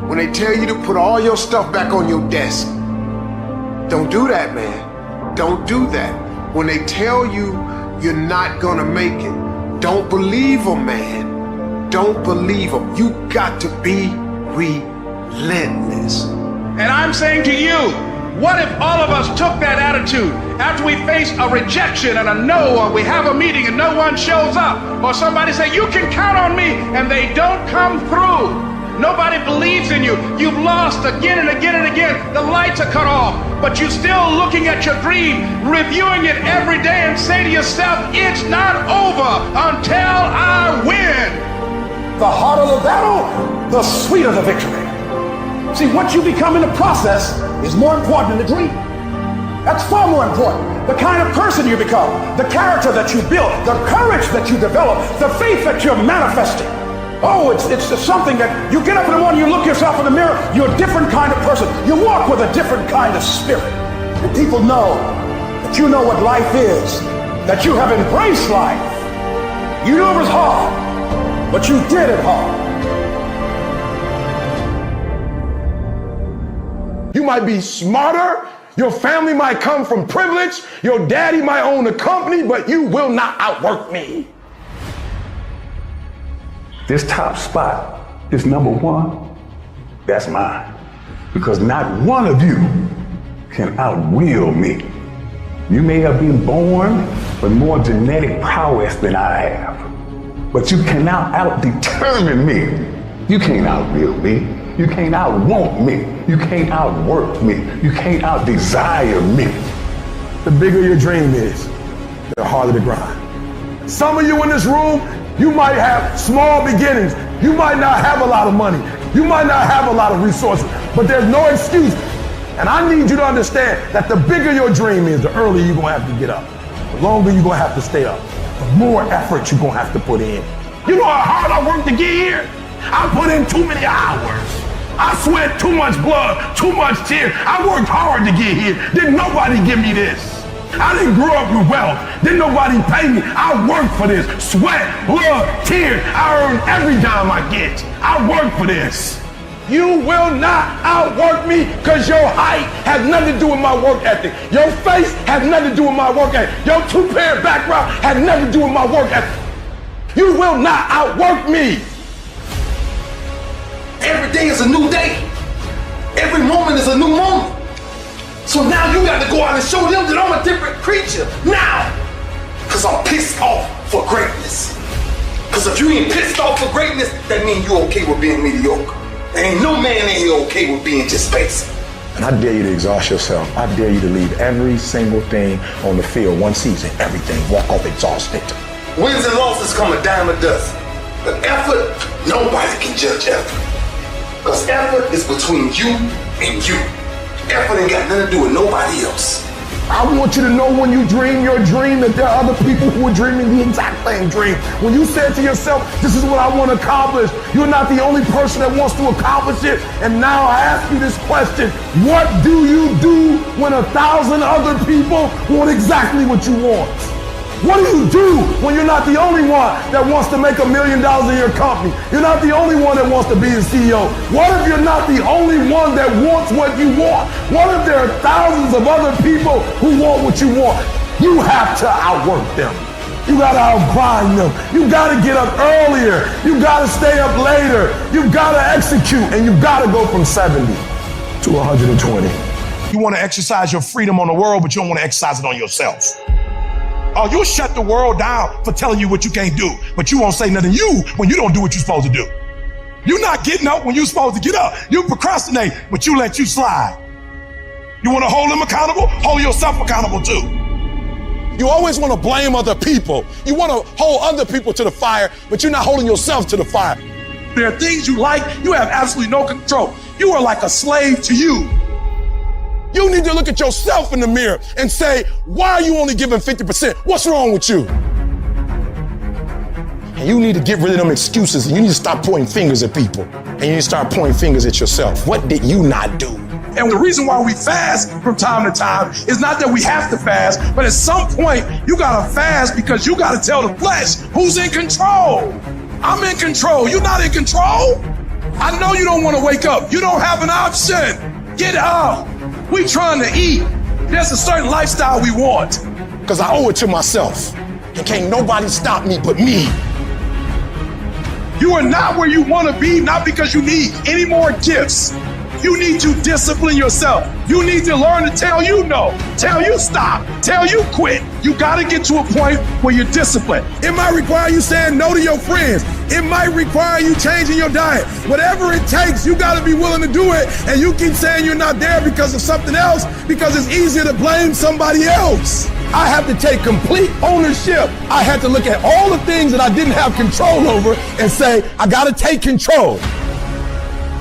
When they tell you to put all your stuff back on your desk, don't do that, man. Don't do that. When they tell you you're not gonna make it, don't believe them, man. Don't believe them. You got to be relentless. And I'm saying to you, what if all of us took that attitude after we face a rejection and a no, or we have a meeting and no one shows up, or somebody say, you can count on me, and they don't come through. Nobody believes in you. You've lost again and again and again. The lights are cut off, but you're still looking at your dream, reviewing it every day, and say to yourself, it's not over until I win. The harder the battle, the sweeter the victory. See, what you become in the process is more important than the dream. That's far more important. The kind of person you become, the character that you build, the courage that you develop, the faith that you're manifesting. Oh, it's just something that you get up in the morning, you look yourself in the mirror, you're a different kind of person. You walk with a different kind of spirit. And people know that you know what life is, that you have embraced life. You knew it was hard, but you did it hard. You might be smarter, your family might come from privilege, your daddy might own a company, but you will not outwork me. This top spot, this number one, that's mine. Because not one of you can outwill me. You may have been born with more genetic prowess than I have, but you cannot out-determine me. You can't outwill me. You can't outwant me. You can't outwork me. You can't out-desire me. The bigger your dream is, the harder the grind. Some of you in this room, you might have small beginnings. You might not have a lot of money. You might not have a lot of resources, but there's no excuse. And I need you to understand that the bigger your dream is, the earlier you're gonna have to get up. The longer you're gonna have to stay up. The more effort you're gonna have to put in. You know how hard I worked to get here? I put in too many hours. I sweat too much blood, too much tears. I worked hard to get here. Didn't nobody give me this. I didn't grow up with wealth. Didn't nobody pay me. I worked for this. Sweat, blood, tears. I earn every dime I get. I work for this. You will not outwork me, because your height has nothing to do with my work ethic. Your face has nothing to do with my work ethic. Your two-parent background has nothing to do with my work ethic. You will not outwork me. Every day is a new day. Every moment is a new moment. So now you got to go out and show them that I'm a different creature. Now. Because I'm pissed off for greatness. Because if you ain't pissed off for greatness, that means you okay with being mediocre. There ain't no man in here okay with being just basic. And I dare you to exhaust yourself. I dare you to leave every single thing on the field, one season, everything, walk off exhausted. Wins and losses come a dime a dozen. But effort, nobody can judge effort. Because effort is between you and you. Effort ain't got nothing to do with nobody else. I want you to know when you dream your dream that there are other people who are dreaming the exact same dream. When you say to yourself, this is what I want to accomplish, you're not the only person that wants to accomplish it. And now I ask you this question, what do you do when 1,000 other people want exactly what you want? What do you do when you're not the only one that wants to make $1 million in your company? You're not the only one that wants to be a CEO. What if you're not the only one that wants what you want? What if there are thousands of other people who want what you want? You have to outwork them. You gotta outgrind them. You gotta get up earlier. You gotta stay up later. You gotta execute, and you gotta go from 70 to 120. You wanna exercise your freedom on the world, but you don't wanna exercise it on yourself. Oh, you'll shut the world down for telling you what you can't do, but you won't say nothing to you when you don't do what you're supposed to do. You're not getting up when you're supposed to get up. You procrastinate, but you let you slide. You want to hold them accountable? Hold yourself accountable too. You always want to blame other people. You want to hold other people to the fire, but you're not holding yourself to the fire. There are things you like, you have absolutely no control. You are like a slave to you. You need to look at yourself in the mirror and say, why are you only giving 50%? What's wrong with you? And you need to get rid of them excuses, and you need to stop pointing fingers at people. And you need to start pointing fingers at yourself. What did you not do? And the reason why we fast from time to time is not that we have to fast, but at some point, you gotta fast because you gotta tell the flesh who's in control. I'm in control. You're not in control. I know you don't want to wake up. You don't have an option. Get up. We trying to eat. There's a certain lifestyle we want. Because I owe it to myself. And can't nobody stop me but me. You are not where you want to be, not because you need any more gifts. You need to discipline yourself. You need to learn to tell you no, tell you stop, tell you quit. You got to get to a point where you're disciplined. It might require you saying no to your friends. It might require you changing your diet. Whatever it takes, you got to be willing to do it. And you keep saying you're not there because of something else, because it's easier to blame somebody else. I have to take complete ownership. I had to look at all the things that I didn't have control over and say, I got to take control.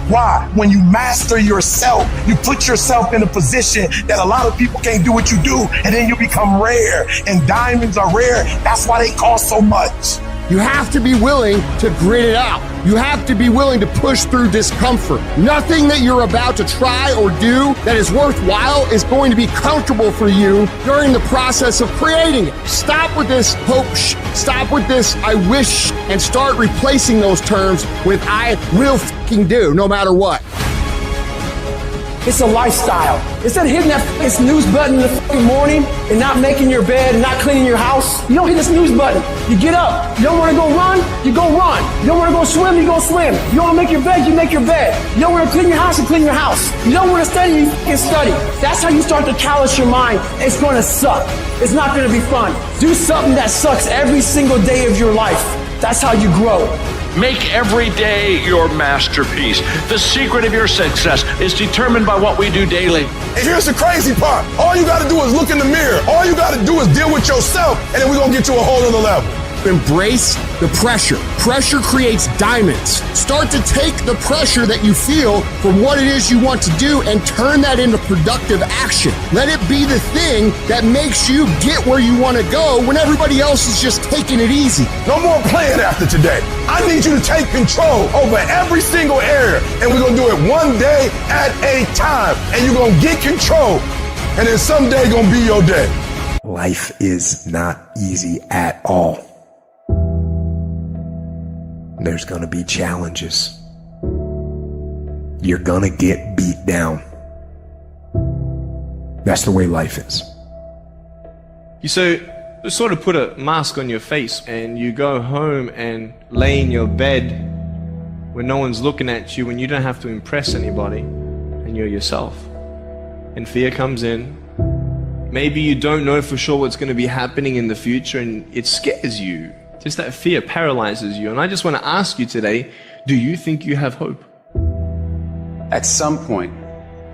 Why? When you master yourself, you put yourself in a position that a lot of people can't do what you do, and then you become rare. And diamonds are rare. That's why they cost so much. You have to be willing to grit it out. You have to be willing to push through discomfort. Nothing that you're about to try or do that is worthwhile is going to be comfortable for you during the process of creating it. Stop with this hope, stop with this I wish, and start replacing those terms with I will fucking do, no matter what. It's a lifestyle. Instead of hitting that snooze button in the morning and not making your bed and not cleaning your house, you don't hit the snooze button. You get up. You don't want to go run, you go run. You don't want to go swim, you go swim. You don't want to make your bed, you make your bed. You don't want to clean your house, you clean your house. You don't want to study, you fucking study. That's how you start to callous your mind. It's going to suck. It's not going to be fun. Do something that sucks every single day of your life. That's how you grow. Make every day your masterpiece. The secret of your success is determined by what we do daily. And here's the crazy part. All you got to do is look in the mirror. All you got to do is deal with yourself, and then we're going to get to a whole other level. Embrace the pressure. Pressure creates diamonds. Start to take the pressure that you feel from what it is you want to do and turn that into productive action. Let it be the thing that makes you get where you want to go when everybody else is just taking it easy. No more playing after today. I need you to take control over every single area, and we're going to do it one day at a time, and you're going to get control, and then someday going to be your day. Life is not easy at all. There's gonna be challenges. You're gonna get beat down. That's the way life is. You sort of put a mask on your face and you go home and lay in your bed when no one's looking at you and you don't have to impress anybody and you're yourself. And fear comes in. Maybe you don't know for sure what's going to be happening in the future and it scares you. Just that fear paralyzes you. And I just want to ask you today, do you think you have hope? At some point,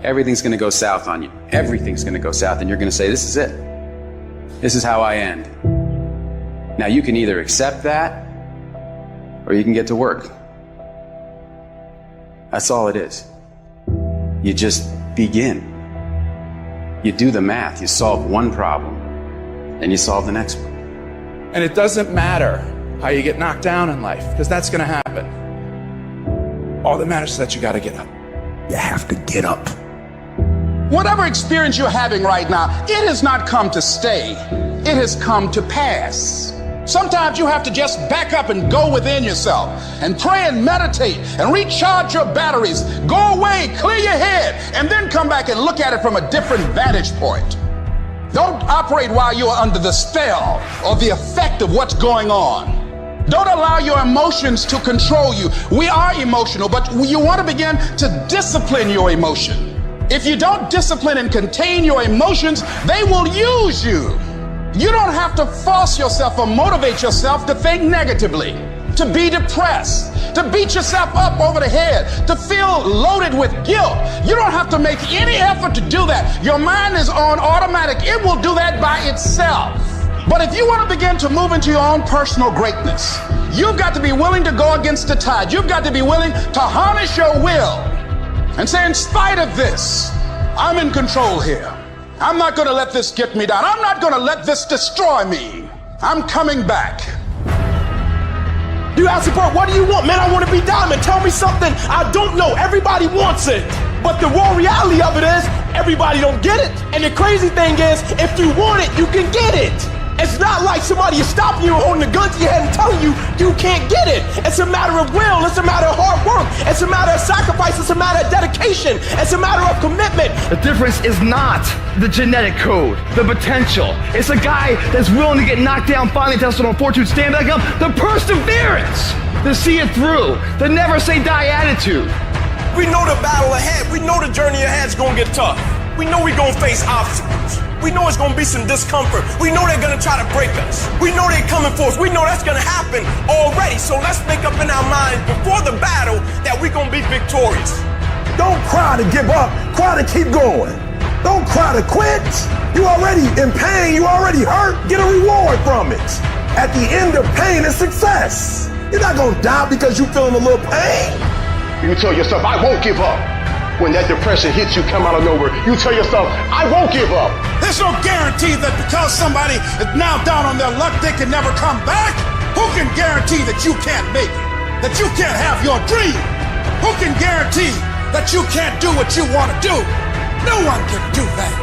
everything's going to go south on you. Everything's going to go south and you're going to say, this is it. This is how I end. Now you can either accept that or you can get to work. That's all it is. You just begin. You do the math. You solve one problem, then you solve the next one. And it doesn't matter how you get knocked down in life, because that's going to happen. All that matters is that you got to get up. You have to get up. Whatever experience you're having right now, it has not come to stay. It has come to pass. Sometimes you have to just back up and go within yourself and pray and meditate and recharge your batteries. Go away, clear your head, and then come back and look at it from a different vantage point. Don't operate while you're under the spell or the effect of what's going on. Don't allow your emotions to control you. We are emotional, but you want to begin to discipline your emotion. If you don't discipline and contain your emotions, they will use you. You don't have to force yourself or motivate yourself to think negatively, to be depressed, to beat yourself up over the head, to feel loaded with guilt. You don't have to make any effort to do that. Your mind is on automatic. It will do that by itself. But if you want to begin to move into your own personal greatness, you've got to be willing to go against the tide. You've got to be willing to harness your will and say, in spite of this, I'm in control here. I'm not going to let this get me down. I'm not going to let this destroy me. I'm coming back. You ask support, what do you want? Man, I want to be diamond. Tell me something I don't know. Everybody wants it. But the raw reality of it is, everybody don't get it. And the crazy thing is, if you want it, you can get it. It's not like somebody is stopping you and holding a gun to your head and telling you you can't get it. It's a matter of will. It's a matter of hard work. It's a matter of sacrifice. It's a matter of dedication. It's a matter of commitment. The difference is not the genetic code, the potential. It's a guy that's willing to get knocked down, finally tested on fortune, stand back up. The perseverance to see it through. The never say die attitude. We know the battle ahead. We know the journey ahead is going to get tough. We know we're going to face obstacles. We know it's going to be some discomfort. We know they're going to try to break us. We know they're coming for us. We know that's going to happen already. So let's make up in our minds before the battle that we're going to be victorious. Don't cry to give up. Cry to keep going. Don't cry to quit. You already in pain. You already hurt. Get a reward from it. At the end of pain is success. You're not going to die because you're feeling a little pain. You tell yourself, I won't give up. When that depression hits you, come out of nowhere, you tell yourself, I won't give up. There's no guarantee that because somebody is now down on their luck, they can never come back. Who can guarantee that you can't make it? That you can't have your dream? Who can guarantee that you can't do what you want to do? No one can do that.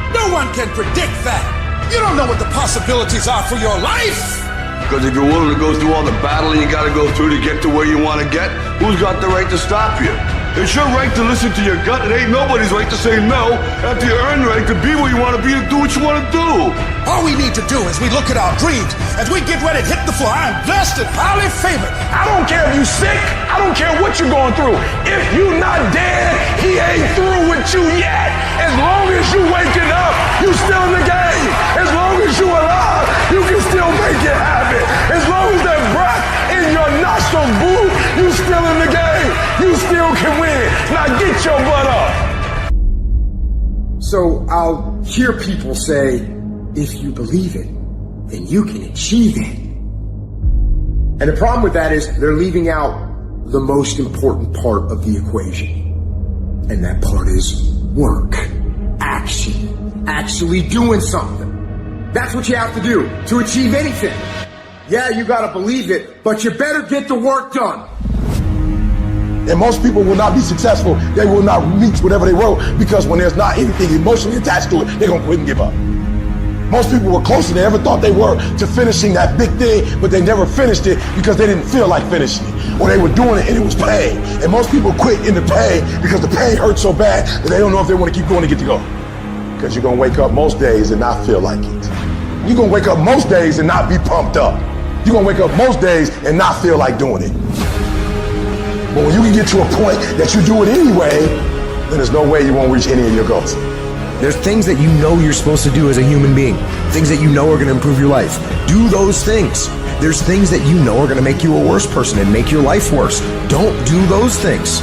No one can predict that. You don't know what the possibilities are for your life. Because if you're willing to go through all the battle you got to go through to get to where you want to get, who's got the right to stop you? It's your right to listen to your gut. It ain't nobody's right to say no after you earn the right to be where you want to be, to do what you want to do. All we need to do is we look at our dreams as we get ready to hit the floor. I'm blessed and highly favored. I don't care if you sick. I don't care what you're going through. If you not dead, he ain't through with you yet. As long as you waking up, you still in the game. As long as you alive, you can still make it happen. As long as that breath in your nostrils, boo, you still in the game. You still can win. Now get your butt up. So I'll hear people say, if you believe it, then you can achieve it. And the problem with that is they're leaving out the most important part of the equation. And that part is work, action, actually doing something. That's what you have to do to achieve anything. Yeah, you gotta believe it, but you better get the work done. And most people will not be successful. They will not reach whatever they wrote because when there's not anything emotionally attached to it, they're going to quit and give up. Most people were closer than they ever thought they were to finishing that big thing, but they never finished it because they didn't feel like finishing it. Or they were doing it and it was pain. And most people quit in the pain because the pain hurts so bad that they don't know if they want to keep going to get to go. Because you're going to wake up most days and not feel like it. You're going to wake up most days and not be pumped up. You're going to wake up most days and not feel like doing it. But when you can get to a point that you do it anyway, then there's no way you won't reach any of your goals. There's things that you know you're supposed to do as a human being. Things that you know are going to improve your life. Do those things. There's things that you know are going to make you a worse person and make your life worse. Don't do those things.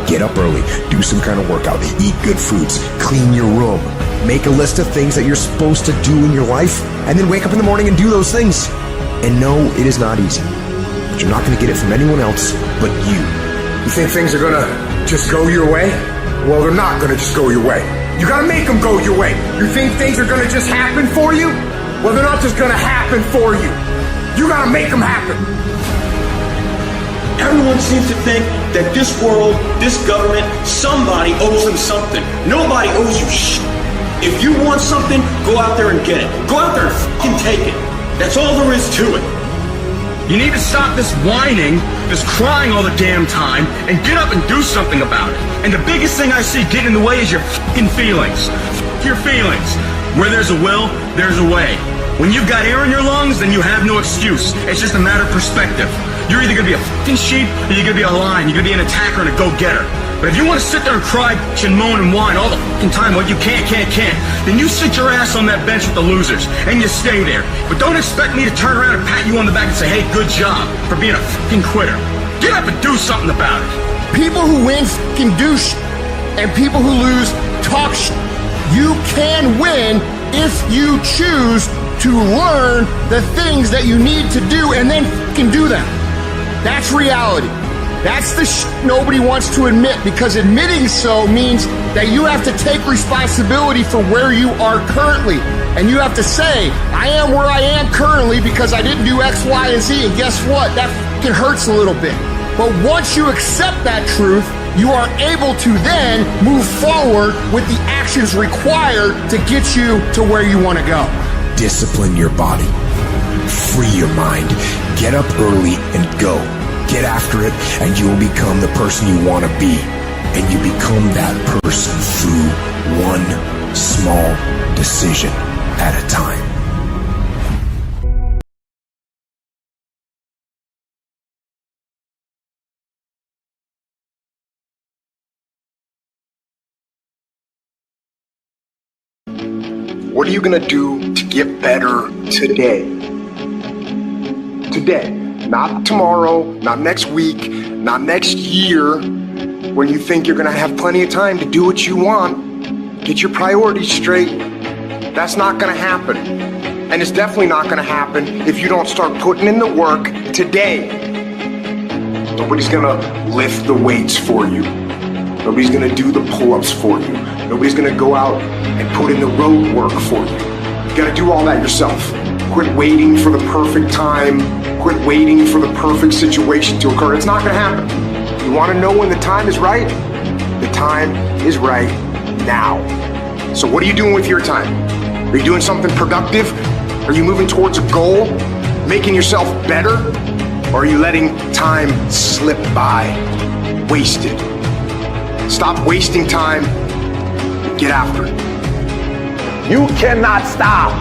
Get up early. Do some kind of workout. Eat good foods. Clean your room. Make a list of things that you're supposed to do in your life, and then wake up in the morning and do those things. And no, it is not easy. But you're not going to get it from anyone else but you. You think things are going to just go your way? Well, they're not going to just go your way. You got to make them go your way. You think things are going to just happen for you? Well, they're not just going to happen for you. You got to make them happen. Everyone seems to think that this world, this government, somebody owes them something. Nobody owes you shit. If you want something, go out there and get it. Go out there and fucking take it. That's all there is to it. You need to stop this whining, this crying all the damn time, and get up and do something about it. And the biggest thing I see getting in the way is your fucking feelings. F your feelings. Where there's a will, there's a way. When you've got air in your lungs, then you have no excuse. It's just a matter of perspective. You're either gonna be a fucking sheep, or you're gonna be a lion. You're gonna be an attacker and a go-getter. But if you want to sit there and cry and moan and whine all the fucking time, what you can't, then you sit your ass on that bench with the losers, and you stay there. But don't expect me to turn around and pat you on the back and say, hey, good job for being a fucking quitter. Get up and do something about it. People who win fucking do shit, and people who lose talk shit. You can win if you choose to learn the things that you need to do and then fucking do them. That's reality. That's the shit nobody wants to admit, because admitting so means that you have to take responsibility for where you are currently. And you have to say, I am where I am currently because I didn't do X, Y, and Z. And guess what? That fucking hurts a little bit. But once you accept that truth, you are able to then move forward with the actions required to get you to where you want to go. Discipline your body. Free your mind. Get up early and go. Get after it, and you will become the person you want to be. And you become that person through one small decision at a time. What are you going to do to get better today? Today. Not tomorrow, not next week, not next year, when you think you're going to have plenty of time to do what you want. Get your priorities straight. That's not going to happen. And it's definitely not going to happen if you don't start putting in the work today. Nobody's going to lift the weights for you. Nobody's going to do the pull-ups for you. Nobody's going to go out and put in the road work for you. You got to do all that yourself. Quit waiting for the perfect time. Quit waiting for the perfect situation to occur. It's not going to happen. You want to know when the time is right? The time is right now. So what are you doing with your time? Are you doing something productive? Are you moving towards a goal? Making yourself better? Or are you letting time slip by? Wasted. Stop wasting time. Get after it. You cannot stop.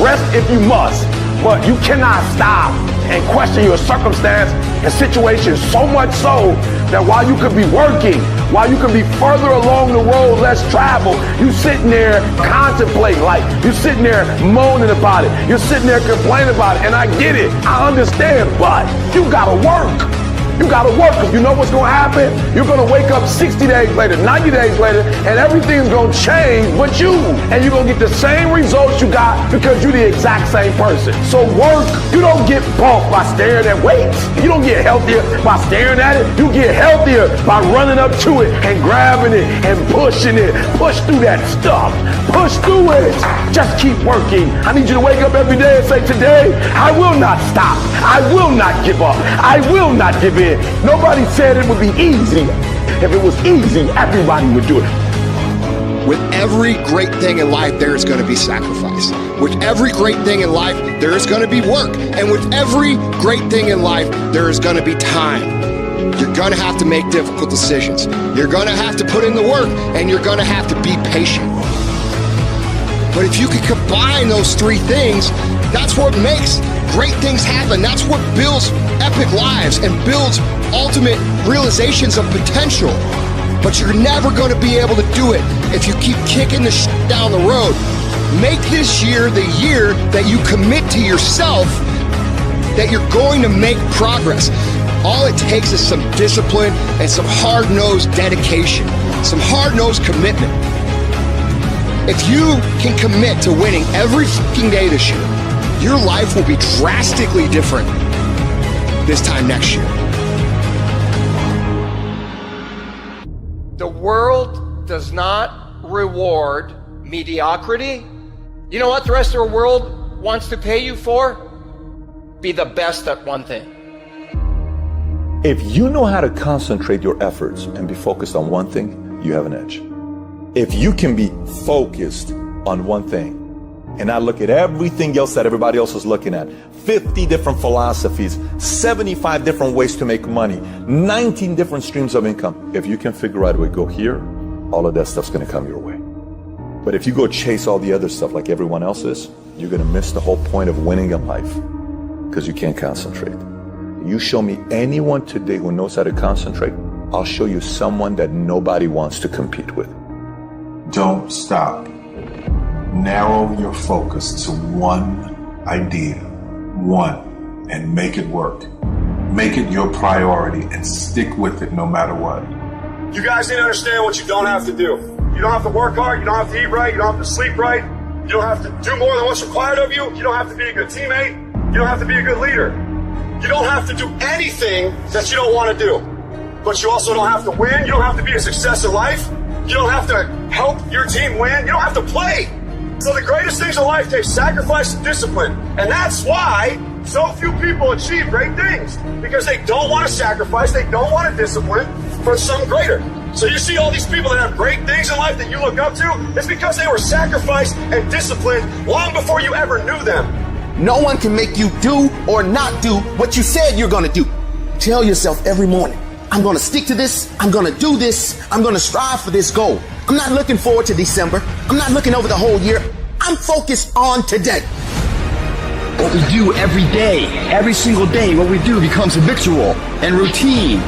Rest if you must, but you cannot stop and question your circumstance and situation, so much so that while you could be working, while you could be further along the road less traveled, you sitting there contemplating, like you're sitting there moaning about it, you're sitting there complaining about it, and I get it, I understand, but you gotta work. You gotta work, because you know what's gonna happen? You're gonna wake up 60 days later, 90 days later, and everything's gonna change but you. And you're gonna get the same results you got because you're the exact same person. So work. You don't get bumped by staring at weights. You don't get healthier by staring at it. You get healthier by running up to it and grabbing it and pushing it. Push through that stuff. Push through it. Just keep working. I need you to wake up every day and say, today, I will not stop. I will not give up. I will not give in. Nobody said it would be easy. If it was easy, everybody would do it. With every great thing in life, there is going to be sacrifice. With every great thing in life, there is going to be work. And with every great thing in life, there is going to be time. You're going to have to make difficult decisions. You're going to have to put in the work, and you're going to have to be patient. But if you can combine those three things, that's what makes great things happen. That's what builds epic lives and builds ultimate realizations of potential. But you're never going to be able to do it if you keep kicking the shit down the road. Make this year the year that you commit to yourself that you're going to make progress. All it takes is some discipline and some hard-nosed dedication, some hard-nosed commitment. If you can commit to winning every fucking day this year, your life will be drastically different this time next year. The world does not reward mediocrity. You know what the rest of the world wants to pay you for? Be the best at one thing. If you know how to concentrate your efforts and be focused on one thing, you have an edge. If you can be focused on one thing and not look at everything else that everybody else is looking at, 50 different philosophies, 75 different ways to make money, 19 different streams of income. If you can figure out a way to go here, all of that stuff's going to come your way. But if you go chase all the other stuff like everyone else is, you're going to miss the whole point of winning in life because you can't concentrate. You show me anyone today who knows how to concentrate, I'll show you someone that nobody wants to compete with. Don't stop. Narrow your focus to one idea, and make it work. Make it your priority and stick with it no matter what. You guys need to understand what you don't have to do. You don't have to work hard, you don't have to eat right, you don't have to sleep right, you don't have to do more than what's required of you, you don't have to be a good teammate, you don't have to be a good leader. You don't have to do anything that you don't want to do. But you also don't have to win, you don't have to be a success in life, you don't have to help your team win, you don't have to play. So the greatest things in life take sacrifice and discipline. And that's why so few people achieve great things. Because they don't want to sacrifice, they don't want to discipline for something greater. So you see all these people that have great things in life that you look up to, it's because they were sacrificed and disciplined long before you ever knew them. No one can make you do or not do what you said you're going to do. Tell yourself every morning, I'm going to stick to this, I'm going to do this, I'm going to strive for this goal. I'm not looking forward to December. I'm not looking over the whole year. I'm focused on today. What we do every day, every single day, what we do becomes habitual and routine.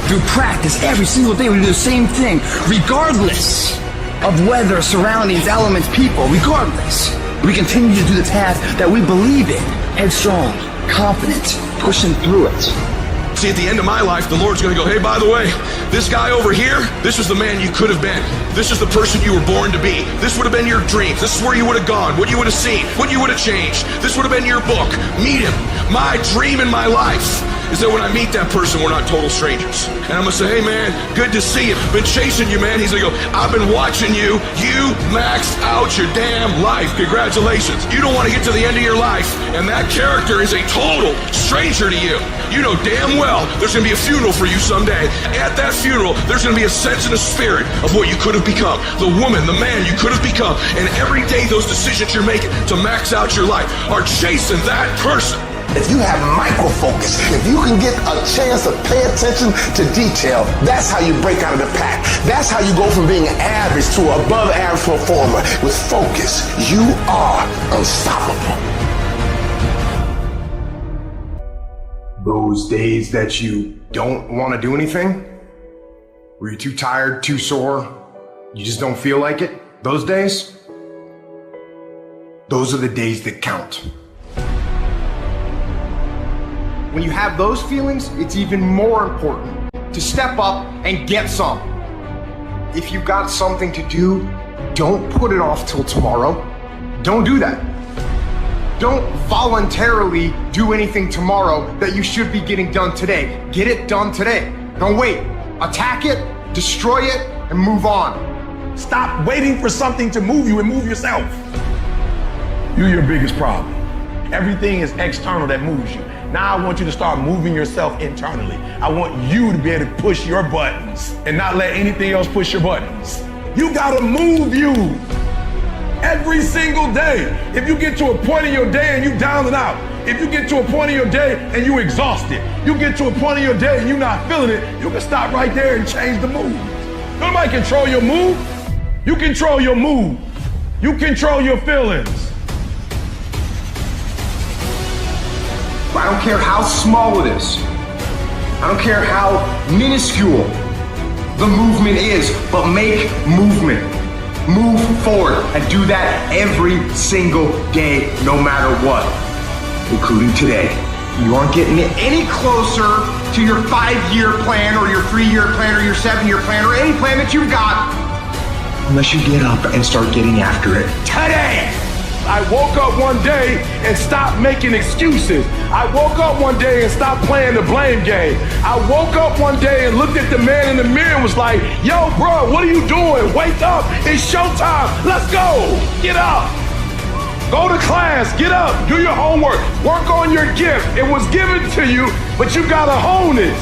Through practice, every single day we do the same thing, regardless of weather, surroundings, elements, people, regardless. We continue to do the task that we believe in, headstrong, confident, pushing through it. See, at the end of my life, the Lord's going to go, hey, by the way, this guy over here, this was the man you could have been. This is the person you were born to be. This would have been your dreams. This is where you would have gone, what you would have seen, what you would have changed. This would have been your book. Meet him. My dream in my life is that when I meet that person, we're not total strangers. And I'm going to say, hey, man, good to see you. Been chasing you, man. He's going to go, I've been watching you. You maxed out your damn life. Congratulations. You don't want to get to the end of your life, and that character is a total stranger to you. You know damn well there's going to be a funeral for you someday. At that funeral, there's going to be a sense and a spirit of what you could have become. The woman, the man you could have become. And every day those decisions you're making to max out your life are chasing that person. If you have micro-focus, if you can get a chance to pay attention to detail, that's how you break out of the pack. That's how you go from being average to an above average performer. With focus, you are unstoppable. Those days that you don't want to do anything, where you're too tired, too sore, you just don't feel like it, those days, those are the days that count. When you have those feelings, it's even more important to step up and get some. If you got something to do, don't put it off till tomorrow. Don't do that. Don't voluntarily do anything tomorrow that you should be getting done today. Get it done today. Don't wait. Attack it, destroy it, and move on. Stop waiting for something to move you and move yourself. You're your biggest problem. Everything is external that moves you. Now I want you to start moving yourself internally. I want you to be able to push your buttons and not let anything else push your buttons. You gotta move you every single day. If you get to a point in your day and you down and out, if you get to a point in your day and you exhausted, you get to a point in your day and you're not feeling it, you can stop right there and change the mood. Nobody control your mood. You control your mood. You control your feelings. I don't care how small it is. I don't care how minuscule the movement is, but make movement. Move forward and do that every single day, no matter what, including today. You aren't getting any closer to your 5-year plan or your 3-year plan or your 7-year plan or any plan that you've got unless you get up and start getting after it today. I woke up one day and stopped making excuses. I woke up one day and stopped playing the blame game. I woke up one day and looked at the man in the mirror and was like, yo, bro, what are you doing? Wake up. It's showtime. Let's go. Get up. Go to class. Get up. Do your homework. Work on your gift. It was given to you, but you got to hone it.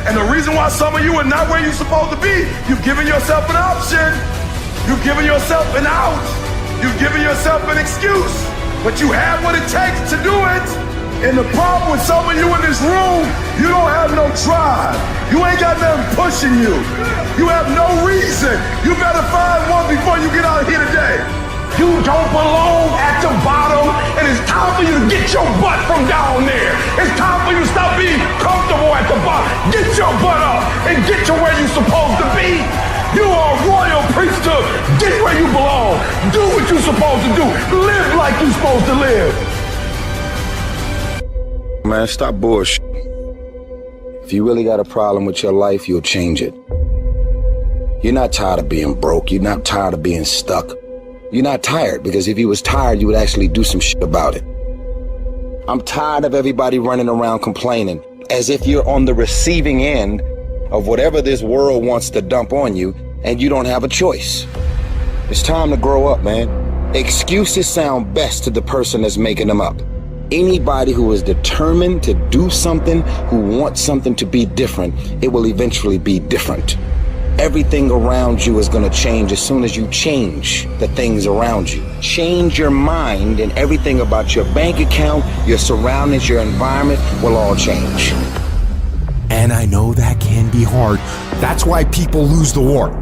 And the reason why some of you are not where you're supposed to be, you've given yourself an option. You've given yourself an out. You've given yourself an excuse, but you have what it takes to do it. And the problem with some of you in this room, you don't have no drive. You ain't got nothing pushing you. You have no reason. You better find one before you get out of here today. You don't belong at the bottom, and it's time for you to get your butt from down there. It's time for you to stop being comfortable at the bottom. Get your butt up and get to where you're supposed to be. You are royal priesthood. Get where you belong. Do what you're supposed to do. Live like you're supposed to live. Man, stop bullshit. If you really got a problem with your life, you'll change it. You're not tired of being broke. You're not tired of being stuck. You're not tired, because if you was tired, you would actually do some shit about it. I'm tired of everybody running around complaining as if you're on the receiving end of whatever this world wants to dump on you, and you don't have a choice. It's time to grow up, man. Excuses sound best to the person that's making them up. Anybody who is determined to do something, who wants something to be different, it will eventually be different. Everything around you is going to change as soon as you change the things around you. Change your mind, and everything about your bank account, your surroundings, your environment will all change. And I know that can be hard. That's why people lose the war.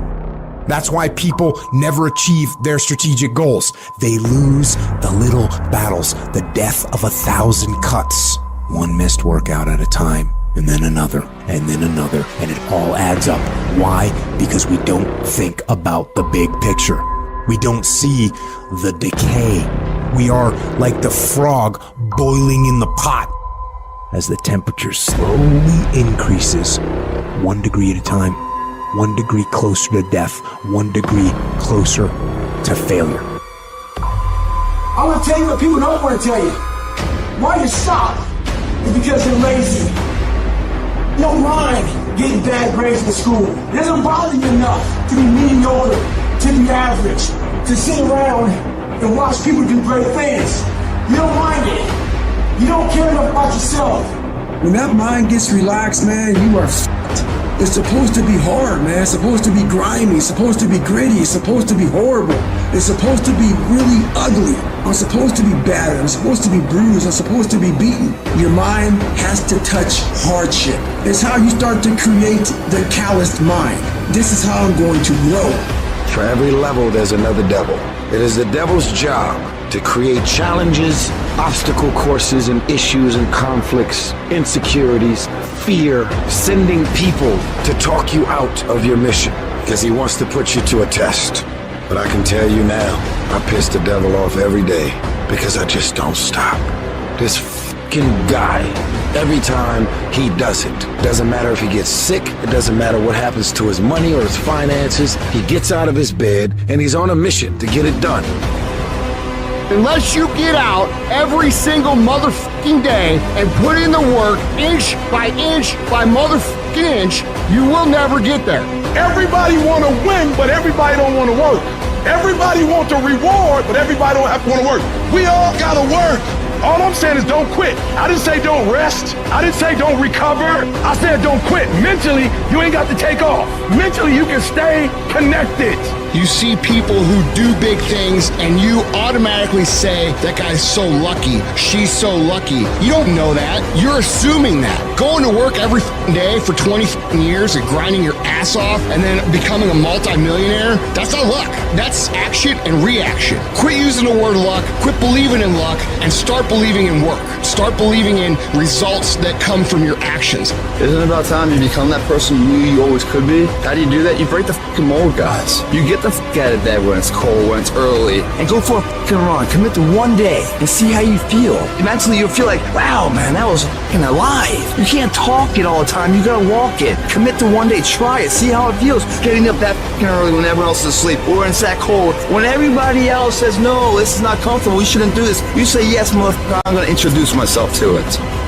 That's why people never achieve their strategic goals. They lose the little battles, the death of 1,000 cuts. One missed workout at a time, and then another, and then another, and it all adds up. Why? Because we don't think about the big picture. We don't see the decay. We are like the frog boiling in the pot. As the temperature slowly increases, 1 degree at a time, 1 degree closer to death, 1 degree closer to failure. I want to tell you what people don't want to tell you. Why you stop is because you're lazy. You don't mind getting bad grades in school. It doesn't bother you enough to be mediocre, to be average, to sit around and watch people do great things. You don't mind it. You don't care enough about yourself. When that mind gets relaxed, man, you are f***ed. It's supposed to be hard, man. It's supposed to be grimy. It's supposed to be gritty. It's supposed to be horrible. It's supposed to be really ugly. I'm supposed to be battered. I'm supposed to be bruised. I'm supposed to be beaten. Your mind has to touch hardship. It's how you start to create the calloused mind. This is how I'm going to grow. For every level, there's another devil. It is the devil's job to create challenges, obstacle courses, and issues and conflicts, insecurities, fear, sending people to talk you out of your mission because he wants to put you to a test. But I can tell you now, I piss the devil off every day because I just don't stop. This fucking guy, every time he does it, doesn't matter if he gets sick, it doesn't matter what happens to his money or his finances, he gets out of his bed and he's on a mission to get it done. Unless you get out every single motherfucking day and put in the work inch by motherfucking inch, you will never get there. Everybody want to win, but everybody don't want to work. Everybody want the reward, but everybody don't want to work. We all got to work. All I'm saying is don't quit. I didn't say don't rest. I didn't say don't recover. I said don't quit. Mentally, you ain't got to take off. Mentally, you can stay connected. You see people who do big things and you automatically say, that guy's so lucky, she's so lucky. You don't know that. You're assuming that. Going to work every day for 20 years and grinding your ass off and then becoming a multi-millionaire, that's not luck. That's action and reaction. Quit using the word luck, quit believing in luck, and start believing in work. Start believing in results that come from your actions. Isn't it about time you become that person you knew you always could be? How do you do that? You break the fucking mold, guys. You get the fuck out of bed when it's cold, when it's early, and go for a fucking run. Commit to one day and see how you feel. Mentally, you'll feel like, wow, man, that was fucking alive. You can't talk it all the time. You gotta walk it. Commit to one day. Try it. See how it feels. Getting up that fucking early when everyone else is asleep, or when it's that cold. When everybody else says, no, this is not comfortable, we shouldn't do this. You say, yes, motherfucker, I'm gonna introduce myself to it.